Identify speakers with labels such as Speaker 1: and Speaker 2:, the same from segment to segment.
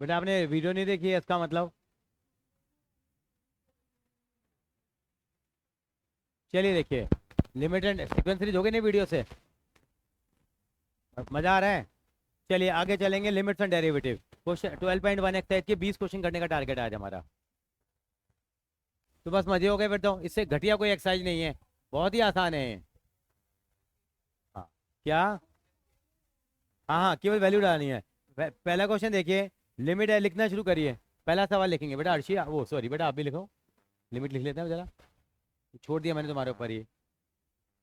Speaker 1: बेटा आपने वीडियो नहीं देखी है इसका मतलब। चलिए देखिए, लिमिटेड सीक्वेंस सीरीज हो गई नहीं वीडियो से, मजा आ रहा है। चलिए आगे चलेंगे, limits and derivative. Question 12.1 exercise के 20 क्वेश्चन करने का टारगेट है आज हमारा। तो बस मजे हो गए फिर तो, इससे घटिया कोई एक्सरसाइज नहीं है, बहुत ही आसान है ये। हाँ। क्या? हाँ हाँ, केवल वैल्यू डालनी है। पहला क्वेश्चन देखिए, लिमिट है, लिखना शुरू करिए। पहला सवाल लिखेंगे बेटा, अर्शी वो सॉरी बेटा आप भी लिखो। लिमिट लिख लेते हैं जरा, छोड़ दिया मैंने तुम्हारे ऊपर ये।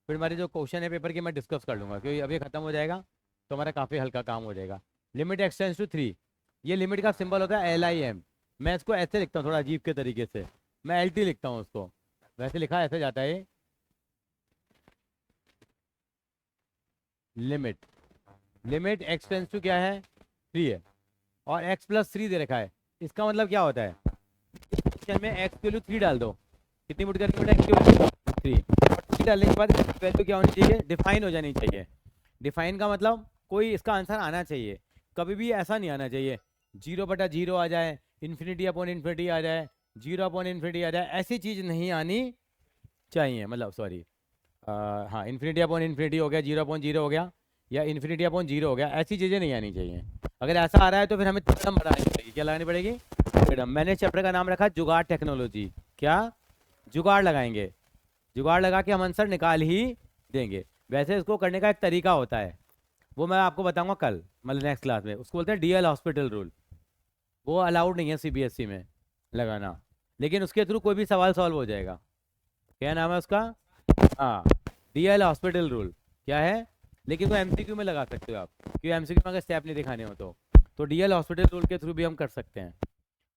Speaker 1: फिर हमारे जो क्वेश्चन है पेपर के मैं डिस्कस कर लूंगा, क्योंकि अभी खत्म हो जाएगा तो हमारा काफ़ी हल्का काम हो जाएगा। Limit x tends to 3। ये लिमिट का सिंबल होता है LIM। मैं इसको ऐसे लिखता हूँ थोड़ा अजीब के तरीके से, मैं LT लिखता हूँ उसको। वैसे लिखा ऐसे जाता है ये, लिमिट। लिमिट एक्सटेंस टू क्या है, 3 है, और x+3 दे रखा है। इसका मतलब क्या होता है, क्वेश्चन में x की वैल्यू 3 डाल दो। कितनी पुट करनी बेटा, x की वैल्यू 3। और 3 डालने के बाद वैल्यू क्या होनी चाहिए, डिफाइन हो जानी चाहिए। डिफाइन का मतलब कोई इसका आंसर आना चाहिए, कभी भी ऐसा नहीं आना चाहिए 0/0 आ जाए, इन्फिनिटी अपॉन इन्फिनिटी आ जाए, 0/इन्फिनिटी आ जाए, ऐसी चीज़ नहीं आनी चाहिए। मतलब सॉरी, हाँ इन्फिनिटी अपॉन इन्फिनिटी हो गया, 0/0 हो गया, या इन्फिनिटी अपॉन 0 हो गया, ऐसी चीज़ें नहीं आनी चाहिए। अगर ऐसा आ रहा है तो फिर हमें थ्योरम बनानी पड़ेगी। क्या लगानी पड़ेगी, थ्योरम। मैंने चैप्टर का नाम रखा जुगाड़ टेक्नोलॉजी। क्या? जुगाड़ लगाएंगे, जुगाड़ लगा के हम आंसर निकाल ही देंगे। वैसे इसको करने का एक तरीका होता है, वो मैं आपको बताऊंगा कल, मतलब नेक्स्ट क्लास में। उसको बोलते हैं DL हॉस्पिटल रूल। वो अलाउड नहीं है CBSE में लगाना, लेकिन उसके थ्रू कोई भी सवाल सॉल्व हो जाएगा। क्या नाम है उसका? हाँ, DL हॉस्पिटल रूल। क्या है? लेकिन वो MCQ में लगा सकते हो आप, क्योंकि MCQ में अगर स्टेप नहीं दिखाने हो तो DL हॉस्पिटल रूल के थ्रू भी हम कर सकते हैं।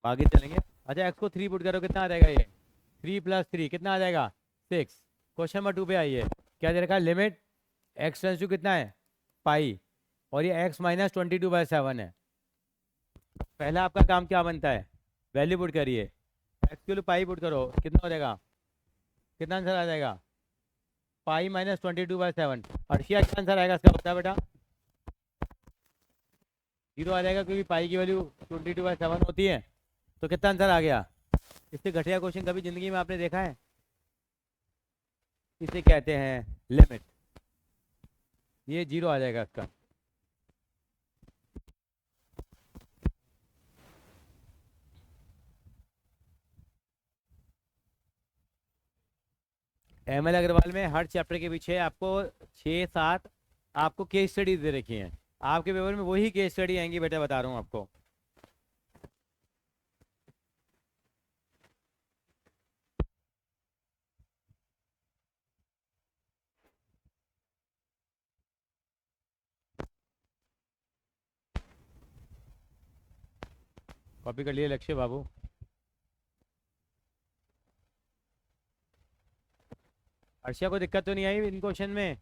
Speaker 1: आगे चलेंगे। अच्छा एक्स को 3 पुट करो, कितना आ जाएगा ये, 3+3 कितना आ जाएगा, 6। क्वेश्चन नंबर 2 पे आइए। क्या दे रखा है, लिमिट एक्स टेंस टू कितना है, पाई, और ये x-22/7 है। पहला आपका काम क्या बनता है, वैल्यू पुट करिए। एक्स के लिए पाई पुट करो, कितना हो जाएगा, कितना आंसर आ जाएगा, पाई-22/7। अर्शिया क्या आंसर आएगा इसका, बता बेटा। 0 आ जाएगा, क्योंकि पाई की वैल्यू 22/7 होती है। तो कितना आंसर आ गया। इससे घटिया क्वेश्चन कभी जिंदगी में आपने देखा है? इसे कहते हैं लिमिट। ये 0 आ जाएगा इसका। ML अग्रवाल में हर चैप्टर के पीछे आपको 6-7 आपको केस स्टडी दे रखी हैं। आपके पेपर में वही केस स्टडी आएंगी बेटा, बता रहा हूँ आपको। कॉपी कर लिए लक्ष्य बाबू। अर्षिया को दिक्कत तो नहीं आई इन क्वेश्चन में?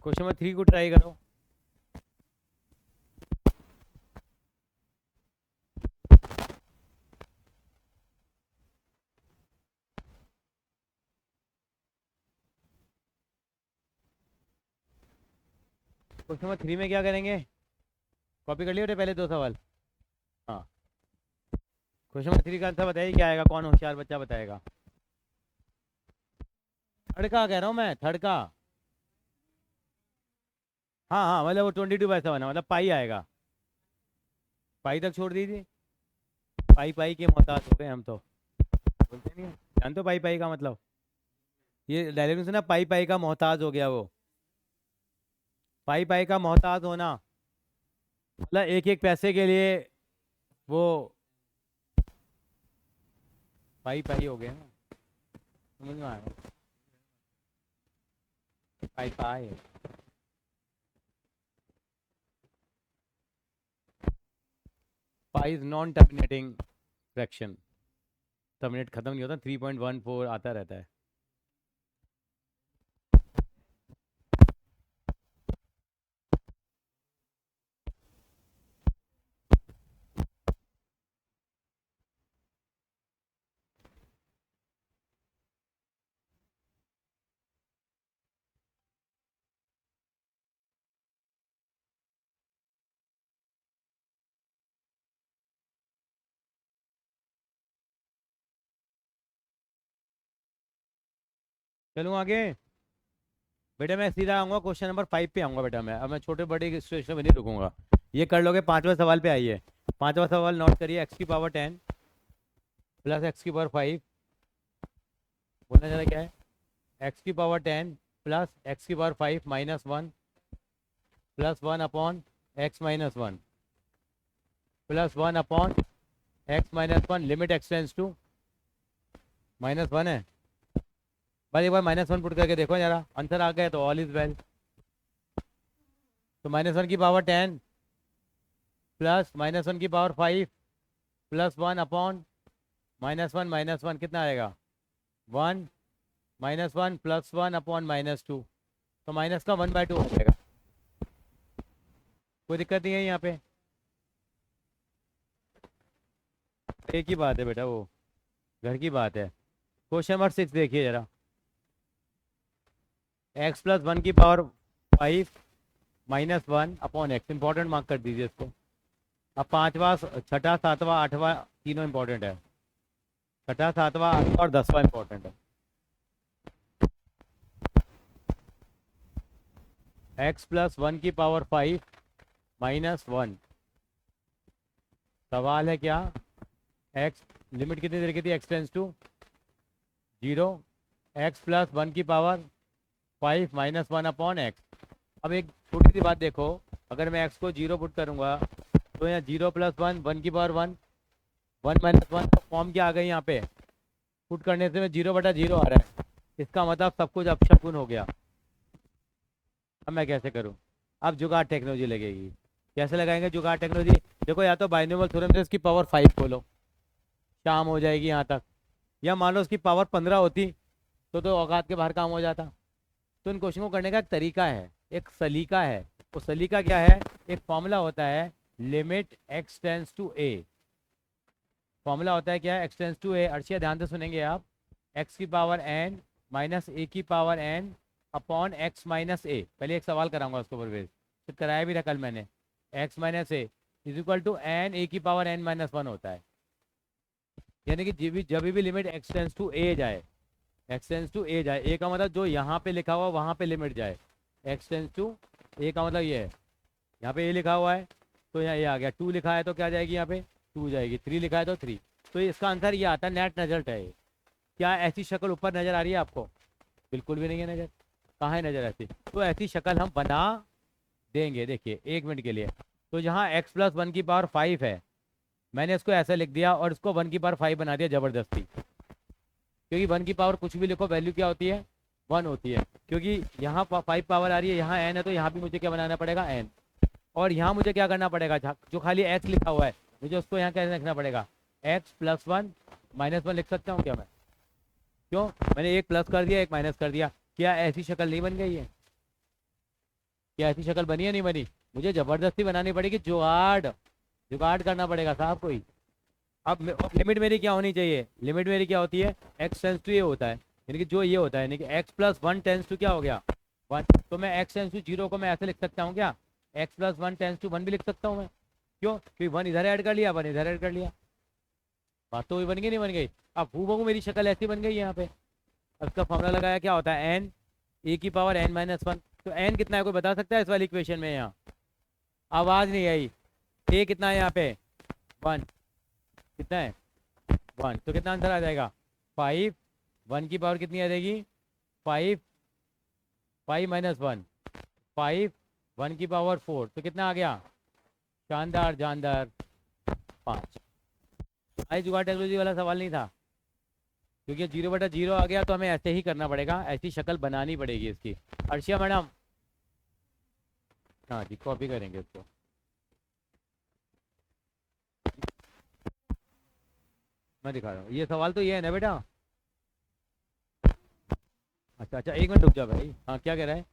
Speaker 1: क्वेश्चन नंबर 3 को ट्राई करो। क्वेश्चन नंबर 3 में क्या करेंगे, कॉपी कर लिए बेटे पहले 2 सवाल। हाँ, क्वेश्चन नंबर 3 का आंसर बताइए क्या आएगा, कौन होशियार बच्चा बताएगा। थर्ड का कह रहा हूँ मैं, थर्ड का। हाँ हाँ, मतलब वो 22/7 है, मतलब पाई आएगा। पाई तक छोड़ दीजिए, पाई पाई के मोहताज हो गए हम तो। बोलते नहीं है, जानते हो पाई पाई का मतलब, ये डायलॉग सुना, पाई पाई का मोहताज हो गया वो। पाई पाई का मोहताज होना मतलब एक एक पैसे के लिए वो पाई पाई हो गए ना, समझ में आया। Pi pi, pi is non terminating fraction. Terminate खत्म नहीं होता, 3.14 आता रहता है। चलूँ आगे। बेटा मैं सीधा आऊँगा क्वेश्चन नंबर 5 पे आऊँगा बेटा मैं। अब मैं छोटे बड़े सिचुएशन में नहीं रुकूंगा। ये कर लोगे। पांचवा सवाल पे आइए। पांचवा सवाल नोट करिए। एक्स की पावर 10 प्लस एक्स की पावर 5। बोलना जरा क्या है। एक्स की पावर 10 प्लस एक्स की power 5 minus 1 plus 1 upon x minus 1 plus 1 upon x minus 1। Limit x tends to -1 है। बस एक बार -1 पुट करके देखो जरा। आंसर आ गया तो ऑल इज वेल। तो -1 की पावर 10 प्लस -1 की पावर 5 प्लस 1 अपॉन -1 कितना आएगा 1 -1 प्लस 1 अपॉन -2। तो माइनस का 1/2 हो जाएगा। कोई दिक्कत नहीं है यहाँ पे। एक ही बात है बेटा, वो घर की बात है। क्वेश्चन नंबर 6 देखिए जरा। एक्स प्लस 1 की power 5 -1 upon x. Important mark कर दीजिए इसको। अब पांचवा छठा सातवां आठवां तीनों इंपॉर्टेंट है। छठा सातवां आठवां और 10वां इंपॉर्टेंट है। एक्स प्लस 1 की पावर 5 -1। सवाल है क्या। एक्स लिमिट कितनी देर की थी। X tends to 0। X plus 1 की पावर 5 -1 अपॉन एक्स। अब एक छोटी सी बात देखो। अगर मैं एक्स को 0 पुट करूंगा तो यहाँ 0 + 1 1 की पावर 1 1 - 1 तो फॉर्म क्या आ गई यहाँ पे। पुट करने से में 0/0 आ रहा है। इसका मतलब सब कुछ अपशकुन हो गया। अब मैं कैसे करूँ। अब जुगाड़ टेक्नोलॉजी लगेगी। कैसे लगाएंगे जुगाड़ टेक्नोलॉजी। देखो या तो बाइनोमियल थ्योरम से इसकी पावर 5 खोलो, शाम हो जाएगी यहाँ तक। या मान लो उसकी पावर 15 होती तो औकात के बाहर काम हो जाता। तो इन क्वेश्चन को करने का एक तरीका है, एक सलीका है। वो सलीका क्या है। एक फॉर्मूला होता है limit x tends to a. Formula होता है क्या। X tends to a. Arshia ध्यान से सुनेंगे आप। एक्स की पावर n माइनस ए की power n upon x minus A. पहले एक सवाल कराऊंगा उसको परवेज, फिर कराया भी था कल मैंने। X minus a is equal to n a की पावर n-1 होता है। यानी कि जब भी limit x tends to a जाए, एक्स टेंस टू ए जाए, ए का मतलब जो यहाँ पे लिखा हुआ वहाँ पे लिमिट जाए। एक्स टेंस टू ए का मतलब ये है। यहाँ पे ए लिखा हुआ है तो यहाँ ए आ गया। 2 लिखा है तो क्या जाएगी यहाँ पे 2 जाएगी। 3 लिखा है तो 3। तो इसका आंसर ये आता है। नेट रिजल्ट है ये। क्या ऐसी शक्ल ऊपर नज़र आ रही है आपको। बिल्कुल भी नहीं है नज़र। कहाँ है नज़र ऐसी। तो ऐसी शक्ल हम बना देंगे। देखिए 1 मिनट के लिए। तो जहाँ x प्लस 1 की पावर 5 है, मैंने इसको ऐसे लिख दिया और इसको 1 की पावर 5 बना दिया ज़बरदस्ती। क्योंकि 1 की पावर कुछ भी लिखो वैल्यू क्या होती है 1 होती है। क्योंकि यहाँ 5 पावर आ रही है, यहाँ n है, तो यहाँ भी मुझे क्या बनाना पड़ेगा n। और यहाँ मुझे क्या करना पड़ेगा, जो खाली x लिखा हुआ है मुझे उसको यहाँ कैसे लिखना पड़ेगा। x प्लस 1 -1 लिख सकता हूँ क्या मैं। क्यों, मैंने एक प्लस कर दिया एक माइनस कर दिया। क्या ऐसी शक्ल नहीं बन गई है। क्या ऐसी शक्ल बनी है नहीं बनी। मुझे ज़बरदस्ती बनानी पड़ेगी। जुगाड़ जुगाड़ करना पड़ेगा साहब कोई। अब लिमिट मेरी क्या होनी चाहिए। लिमिट मेरी क्या होती है। एक्स टेंस टू ये होता है, यानी कि जो ये होता है, यानी कि एक्स प्लस 1 टेंस टू क्या हो गया 1। तो मैं एक्स टेंस टू 0 को मैं ऐसे लिख सकता हूँ क्या। एक्स प्लस 1 टेंस टू 1 भी लिख सकता हूँ मैं। क्यों, क्योंकि 1 इधर ऐड कर लिया 1 इधर ऐड कर लिया। बात तो वही बन गई नहीं बन गई। अब हूबहू मेरी शक्ल ऐसी बन गई यहाँ पे। उसका फॉर्मूला लगाया क्या होता है n ए की पावर n-1। तो n कितना है कोई बता सकता है इस वाली इक्वेशन में। यहाँ आवाज़ नहीं आई। a कितना है यहाँ पे 1। कितना है 1। तो कितना आंसर आ जाएगा 5। 1 की पावर कितनी आ जाएगी 5 5 - 1 5। 1 की पावर 4 तो कितना आ गया। शानदार जानदार 5। आई जुगाड़ टेक्नोलॉजी वाला सवाल नहीं था। क्योंकि 0/0 आ गया तो हमें ऐसे ही करना पड़ेगा। ऐसी शक्ल बनानी पड़ेगी इसकी। अर्शिया मैडम, हाँ जी कॉपी करेंगे इसको। मैं दिखा रहा हूँ। ये सवाल तो ये है ना बेटा। अच्छा अच्छा 1 मिनट रुक जा भाई। हाँ क्या कह रहा है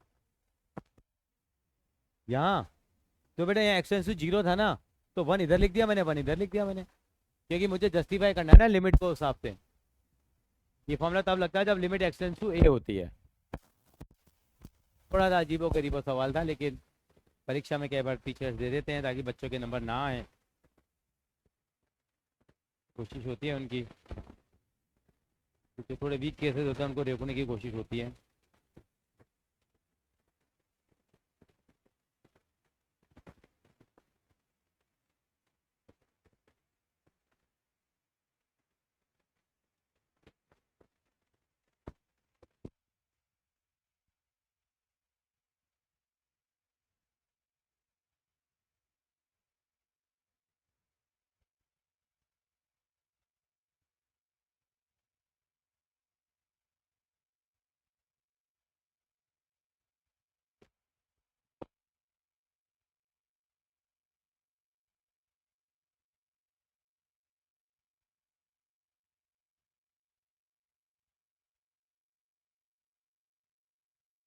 Speaker 1: यहाँ। तो बेटा यहाँ एक्सटेंस 0 था ना, तो 1 इधर लिख दिया मैंने 1 इधर लिख दिया मैंने। क्योंकि मुझे जस्टिफाई करना है ना लिमिट को हिसाब से। ये फॉर्मूला तब लगता है जब लिमिट एक्सटेंस टू ए होती है। थोड़ा सा अजीबो गरीबो सवाल था, लेकिन परीक्षा में कई बार टीचर्स दे देते हैं ताकि बच्चों के नंबर ना आए। कोशिश होती है उनकी। क्योंकि थोड़े वीक केसेस होते हैं उनको रोकने की कोशिश होती है।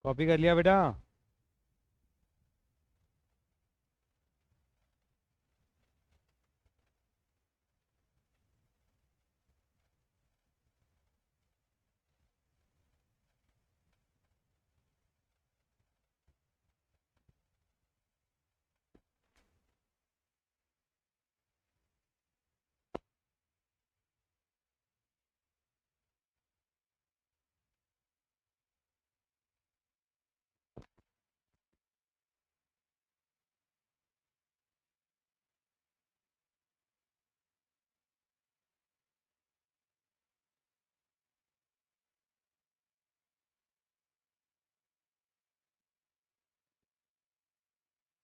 Speaker 1: कॉपी कर लिया बेटा?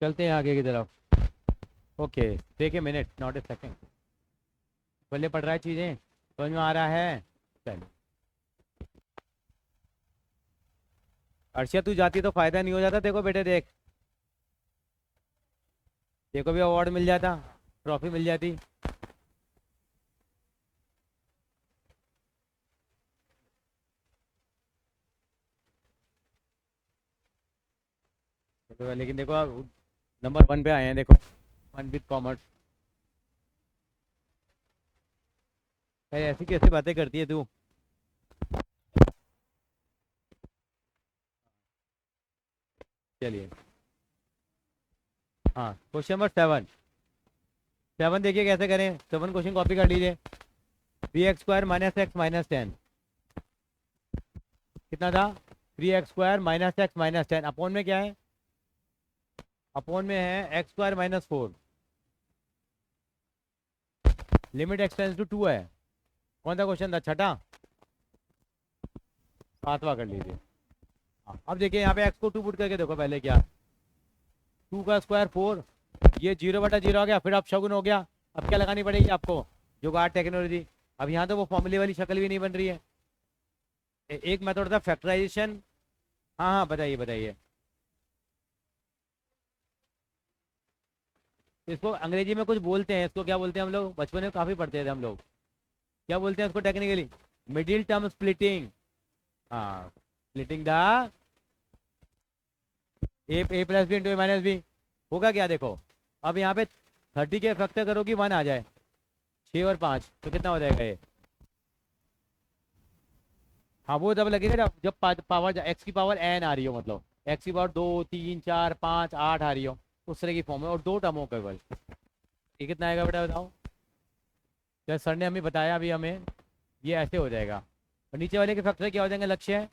Speaker 1: चलते हैं आगे की तरफ। Okay, take a minute not a second. पहले पढ़ रहा है, चीज़ें समझ में आ रहा है? चलो। अर्षिया तू जाती तो फायदा नहीं हो जाता? देखो बेटे देख, देखो भी अवार्ड मिल जाता, ट्रॉफी मिल जाती। तो लेकिन देखो अब नंबर 1 पे आए हैं, देखो 1 विद कॉमर्स। ऐसी कैसी बातें करती है तू? चलिए, हाँ क्वेश्चन नंबर 7। 7 देखिए कैसे करें। 7 क्वेश्चन कॉपी कर लीजिए। 3x² माइनस एक्स माइनस 10 कितना था? 3x² minus x minus 10 upon में क्या है? अपॉन में है x² minus 4। Limit x tends to 2 है। कौन सा क्वेश्चन था? छठा? 7वां कर लीजिए। हाँ, अब देखिए यहाँ पे x को 2 पुट करके देखो पहले क्या। 2 का स्क्वायर 4, ये 0/0 आ गया, फिर अब शगुन हो गया। अब क्या लगानी पड़ेगी आपको? जुगाड़ टेक्नोलॉजी। अब यहाँ तो वो फॉर्मूले वाली शक्ल भी नहीं बन रही है। एक मेथड था फैक्टराइजेशन। हाँ हाँ, बताइए बताइए। इसको अंग्रेजी में कुछ बोलते हैं, इसको क्या बोलते हैं हम लोग? बचपन में काफ़ी पढ़ते थे हम लोग। क्या बोलते हैं इसको टेक्निकली? Middle term splitting. हाँ, splitting the A plus B into A minus B. होगा क्या देखो, अब यहाँ पे 30 के फैक्टर करोगी 1 आ जाए, 6 और 5 तो कितना हो जाएगा ये? हाँ वो जब लगेगा जब पावर एक्स की पावर एन आ रही हो, मतलब एक्स की पावर 2 3 4 5 8 आ रही हो, उस तरह की फॉर्म है, और 2 टर्म हो केवल। ये कितना आएगा बेटा बताओ? जब सर ने हमें बताया अभी हमें, ये ऐसे हो जाएगा। और नीचे वाले के फैक्टर क्या हो जाएंगे? लक्ष्य है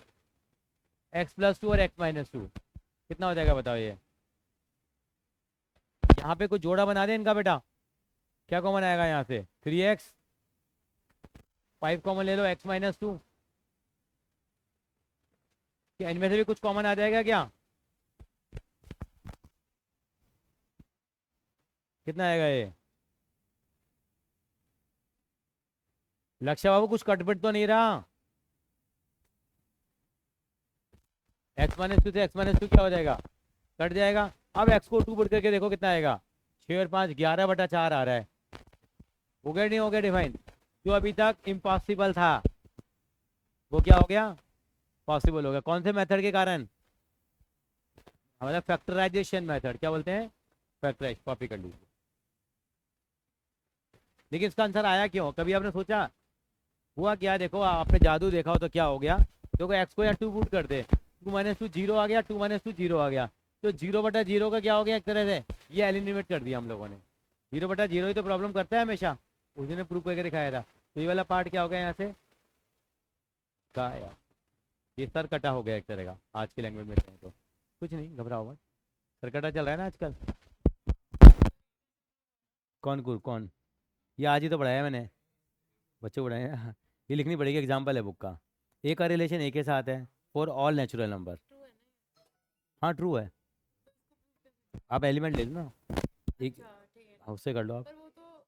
Speaker 1: x+2 और x-2। कितना हो जाएगा बताओ ये? यहाँ पे कुछ जोड़ा बना दे इनका बेटा। क्या कॉमन आएगा यहाँ से? 3x, 5 कॉमन ले लो, x-2। क्या इनमें से भी कुछ कॉमन आ जाएगा क्या? कितना आएगा ये? लक्ष्य बाबू कुछ कटपिट तो नहीं रहा? x-2 से x-2 क्या हो जाएगा? कट जाएगा। अब x को 2 पुट करके देखो कितना आएगा? 6 और 5 11/4 आ रहा है। हो गया नहीं हो गया डिफाइन? जो अभी तक इम्पॉसिबल था वो क्या हो गया? पॉसिबल हो गया। कौन से मेथड के कारण? हमारा फैक्टराइजेशन मेथड। क्या बोलते हैं? फैक्टराइज। कॉपी कर लीजिए। लेकिन इसका आंसर आया क्यों? कभी आपने सोचा हुआ क्या? देखो आपने जादू देखा हो तो क्या हो गया? देखो एक्स को या 2 पुट कर दे, 2 - 2 0 आ गया, 2 - 2 0 आ गया, तो 0/0 का क्या हो गया? एक तरह से ये एलिमिनेट कर दिया हम लोगों ने। 0/0 ही तो प्रॉब्लम करता है हमेशा, उस दिन प्रूव करके दिखाया था। तो ये वाला पार्ट क्या हो गया यहाँ से? का यार, ये सर कटा हो गया एक तरह का, आज की लैंग्वेज में कहें तो। कुछ नहीं, घबराओ मत। सर कटा चल रहा है ना आजकल। कौन? ये आज ही तो पढ़ाया मैंने, बच्चों को पढ़ाया है। ये लिखनी पड़ेगी, एग्जाम्पल है बुक का। ए का रिलेशन ए के साथ है फॉर ऑल नेचुरल नंबर। हाँ ट्रू है। आप एलिमेंट ले लो ना एक।
Speaker 2: अच्छा ठीक है।
Speaker 1: हाँ, उससे कर लो आप।
Speaker 2: पर वो तो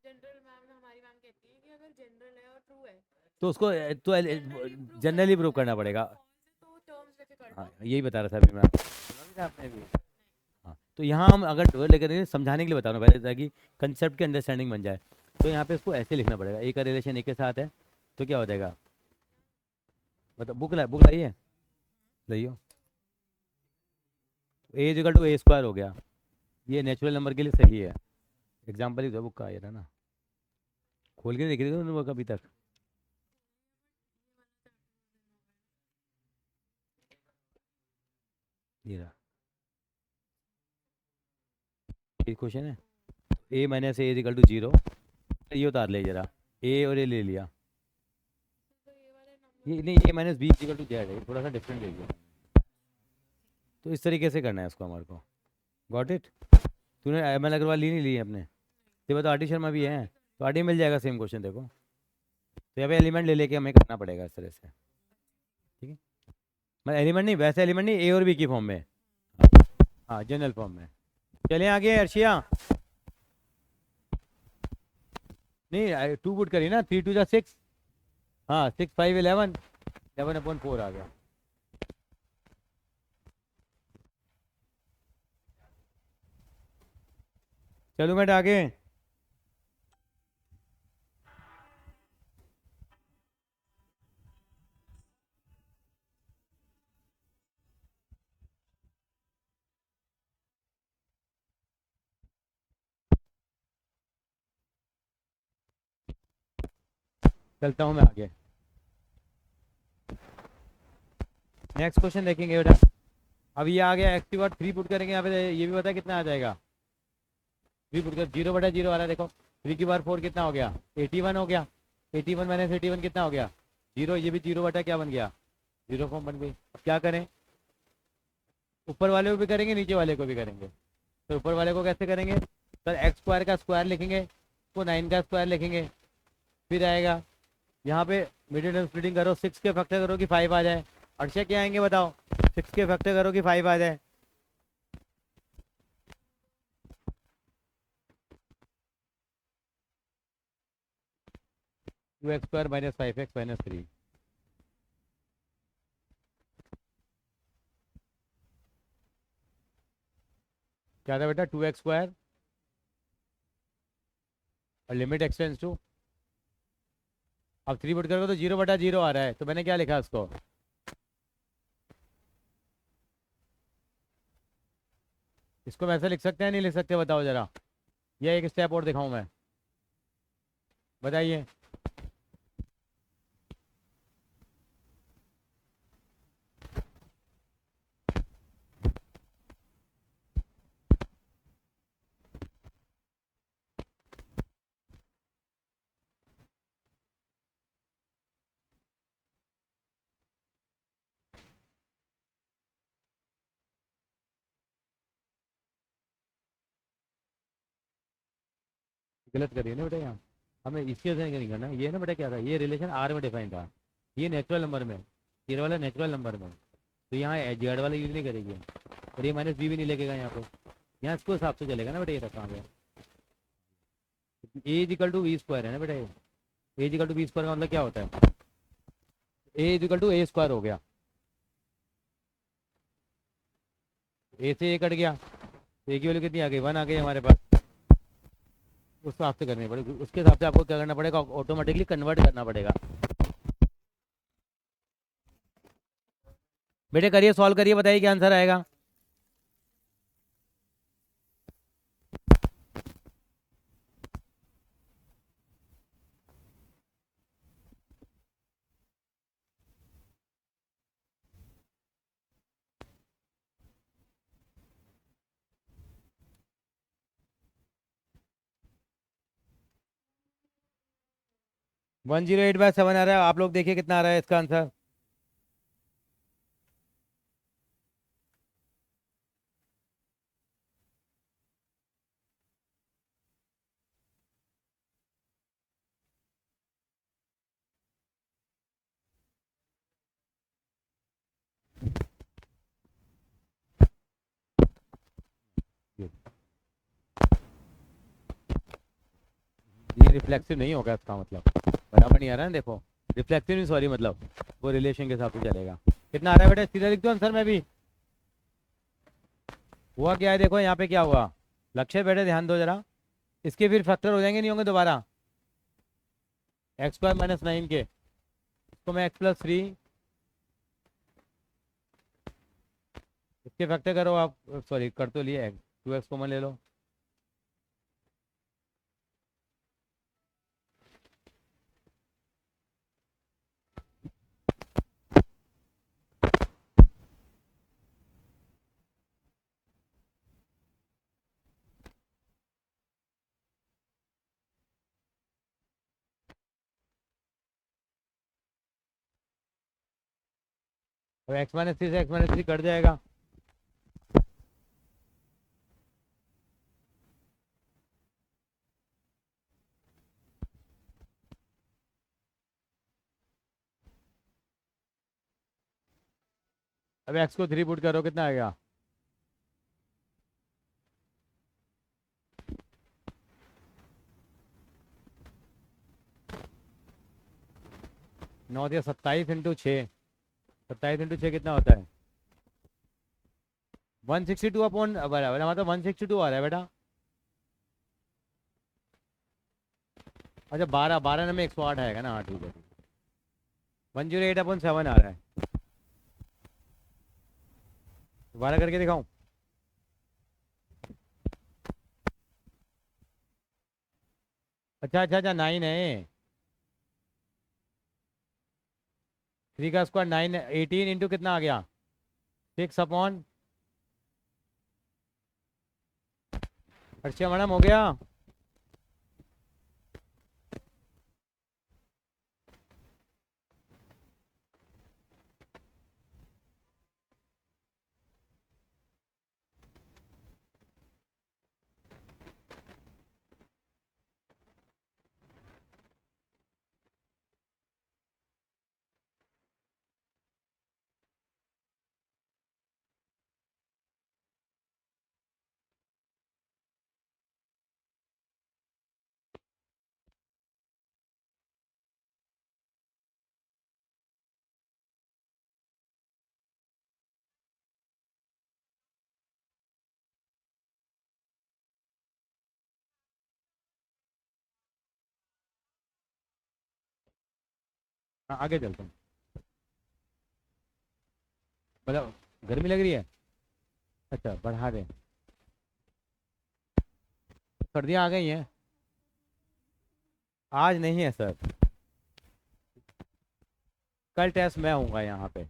Speaker 2: जनरल मैम हमारी मैम कहती है कि अगर जनरल है और ट्रू है
Speaker 1: तो उसको तो
Speaker 2: जनरली प्रूव
Speaker 1: जनरली
Speaker 2: करना
Speaker 1: प्रूव
Speaker 2: होता है,
Speaker 1: करना
Speaker 2: अगर
Speaker 1: पड़ेगा।
Speaker 2: फॉल्स है तो टर्म्स लेके कर
Speaker 1: हाँ
Speaker 2: लो।
Speaker 1: यही बता रहा था अभी मैं आपको। सुना नहीं था आपने भी। हाँ तो यहाँ हम अगर डोर लेकर समझाने के लिए बता रहा हूँ पहले, ताकि कंसेप्ट की अंडरस्टैंडिंग बन जाए। तो यहाँ पे इसको ऐसे लिखना पड़ेगा, ए का रिलेशन ए के साथ है, तो क्या हो जाएगा। मतलब बुक लाइए, लाइयो। ए इजिकल टू ए स्क्वायर हो गया, ये नेचुरल नंबर के लिए सही है। एग्जाम्पल ही तो बुक का ये था ना, खोल के नहीं देख रही थी अभी तक। ये रहा, ये क्वेश्चन है। A minus A equal to zero, ये उतार ले जरा, ए और ए ले लिया।
Speaker 2: तो ये वाले
Speaker 1: ये
Speaker 2: नंबर
Speaker 1: नहीं, A minus B equal to Z है, ये थोड़ा सा डिफरेंट ले लिया। तो इस तरीके से करना है इसको हमारे को। Got it. तूने एम एल अग्रवाल ली नहीं ली है अपने, तेरे पास तो आर टी शर्मा भी है, तो आर टी मिल जाएगा सेम क्वेश्चन देखो। तो यहाँ पे एलिमेंट ले लेके हमें करना पड़ेगा इस तरह से, ठीक है। मतलब एलिमेंट नहीं, वैसे एलिमेंट नहीं, ए और बी की फॉर्म में। हाँ जनरल फॉर्म में। चलें आगे अर्शिया। नहीं टू पुट करिए ना, 3 2 जा 6। हाँ 6 5 11, 11/4 आ गया। चलो मैं आगे। चलता हूँ मैं आगे। नेक्स्ट क्वेश्चन देखेंगे बेटा। अब ये आ गया एक्स की बार 3 पुट करेंगे यहाँ पे, ये भी पता है कितना आ जाएगा। 3 पुट कर 0/0 आ रहा है देखो। 3 की बार 4 कितना हो गया, 81 हो गया। 81 माइनस 81 कितना हो गया, 0। ये भी 0 क्या बन गया, 0 फॉर्म बन गई। अब क्या करें, ऊपर वाले को भी करेंगे नीचे वाले को भी करेंगे। तो ऊपर वाले को कैसे करेंगे, सर एक्स स्क्वायर का स्क्वायर लिखेंगे, तो 9 का स्क्वायर लिखेंगे। फिर आएगा यहाँ पे मिडिल टर्म स्प्लिटिंग करो, 6 के फैक्टर करो कि 5 आ जाए। अक्षय क्या आएंगे बताओ, 6 के फैक्टर करो कि 5 आ जाए। 2x² minus 5x minus 3। क्या था बेटा, 2x² और लिमिट एक्सटेंस टू। अब 3 पुट करोगे तो 0/0 आ रहा है, तो मैंने क्या लिखा उसको। इसको वैसे लिख सकते हैं नहीं लिख सकते बताओ जरा, ये एक स्टेप और दिखाऊं मैं, बताइए। गलत करिए ना बेटा, यहाँ हमें इसकी वजह से नहीं करना। ये ना बेटा क्या था, ये रिलेशन आर में डिफाइन था, ये नेचुरल नंबर में, ये वाला नेचुरल नंबर में। तो यहाँ जेड वाला यूज नहीं करेगी, और ये माइनस बी भी नहीं लगेगा यहाँ पे। यहाँ इसको हिसाब से चलेगा ना बेटा, ये रखा पे ए इजिकल टू वी स्क्वायर है ना बेटा। ये ए इजिकल टू वी स्क्वायर का मतलब क्या होता है, ए इजिकल टू ए स्क्वायर हो गया। ए से ए कट गया, ए की वैल्यू कितनी आ गई, 1 आ गई हमारे पास। उस हिसाब से करनी पड़ेगी, उसके हिसाब से आपको क्या करना पड़ेगा, ऑटोमेटिकली कन्वर्ट करना पड़ेगा। बेटे करिए, सॉल्व करिए, बताइए क्या आंसर आएगा। 108/7 आ रहा है, आप लोग देखिए कितना आ रहा है इसका आंसर। ये रिफ्लेक्सिव नहीं होगा इसका मतलब, बराबर नहीं आ रहा है ना, देखो रिफ्लेक्सिव नहीं, सॉरी मतलब वो रिलेशन के हिसाब से चलेगा। कितना आ रहा है बेटा, सीधा लिख दो आंसर में भी। हुआ क्या है देखो यहाँ पे क्या हुआ, लक्ष्य बेटे ध्यान दो जरा, इसके फिर फैक्टर हो जाएंगे नहीं होंगे दोबारा, x² - 9 के, इसको मैं x+3, इसके फैक्टर करो आप, सॉरी कर तो लिए, 2x कॉमन ले लो। अब x-3 से x-3 कट जाएगा, अब x को 3 पुट करो, कितना आएगा, 9 या 27 × 6, 27 × 6 कितना होता है, 162 अपॉन बराबर मतलब 162 आ रहा है बेटा। अच्छा 12 में 108 आएगा ना, हाँ ठीक है, 108/7 आ रहा है, दोबारा करके दिखाऊं, अच्छा 9 है, 3 का स्क्वायर 9, 18 इंटू कितना आ गया, 6/, अच्छा मैडम हो गया। हाँ आगे चलते हैं, मतलब गर्मी लग रही है, अच्छा बढ़ा दें, सर्दियाँ आ गई हैं, आज नहीं है सर, कल टेस्ट मैं हूँगा यहाँ पे,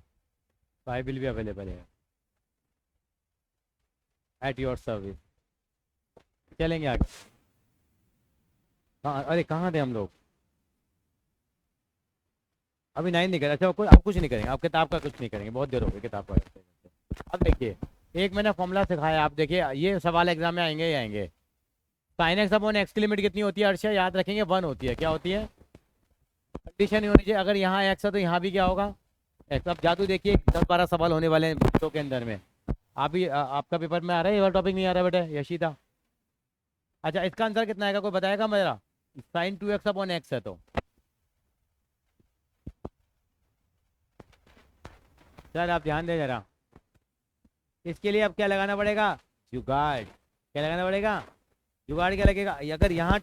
Speaker 1: आई विल बी अवेलेबल है एट योर सर्विस। चलेंगे आगे, हाँ अरे कहाँ थे हम लोग, अभी 9 नहीं करें, अच्छा अब कुछ नहीं करेंगे, अब किताब का कुछ नहीं करेंगे, बहुत देर हो गई किताब का करते करते। अब देखिए, एक मैंने फॉर्मूला सिखाया, आप देखिए ये सवाल एग्जाम में आएंगे ही आएंगे, sin x/x की लिमिट कितनी होती है अर्षा, याद रखेंगे 1 होती है, क्या होती है, कंडीशन नहीं होनी चाहिए, अगर यहाँ x है तो यहाँ भी क्या होगा x। अब जादू देखिए 10-12 सवाल होने वाले हैं बच्चों के अंदर में, आप भी आपका पेपर में आ रहा है, ये वाला टॉपिक नहीं आ रहा बेटा यशिता। अच्छा इसका आंसर कितना आएगा कोई बताएगा मेरा, sin 2x/x है तो, सर आप ध्यान दें जरा, इसके लिए अब क्या लगाना पड़ेगा, जुगाड़, क्या लगाना पड़ेगा, जुगाड़ क्या लगेगा, अगर यहाँ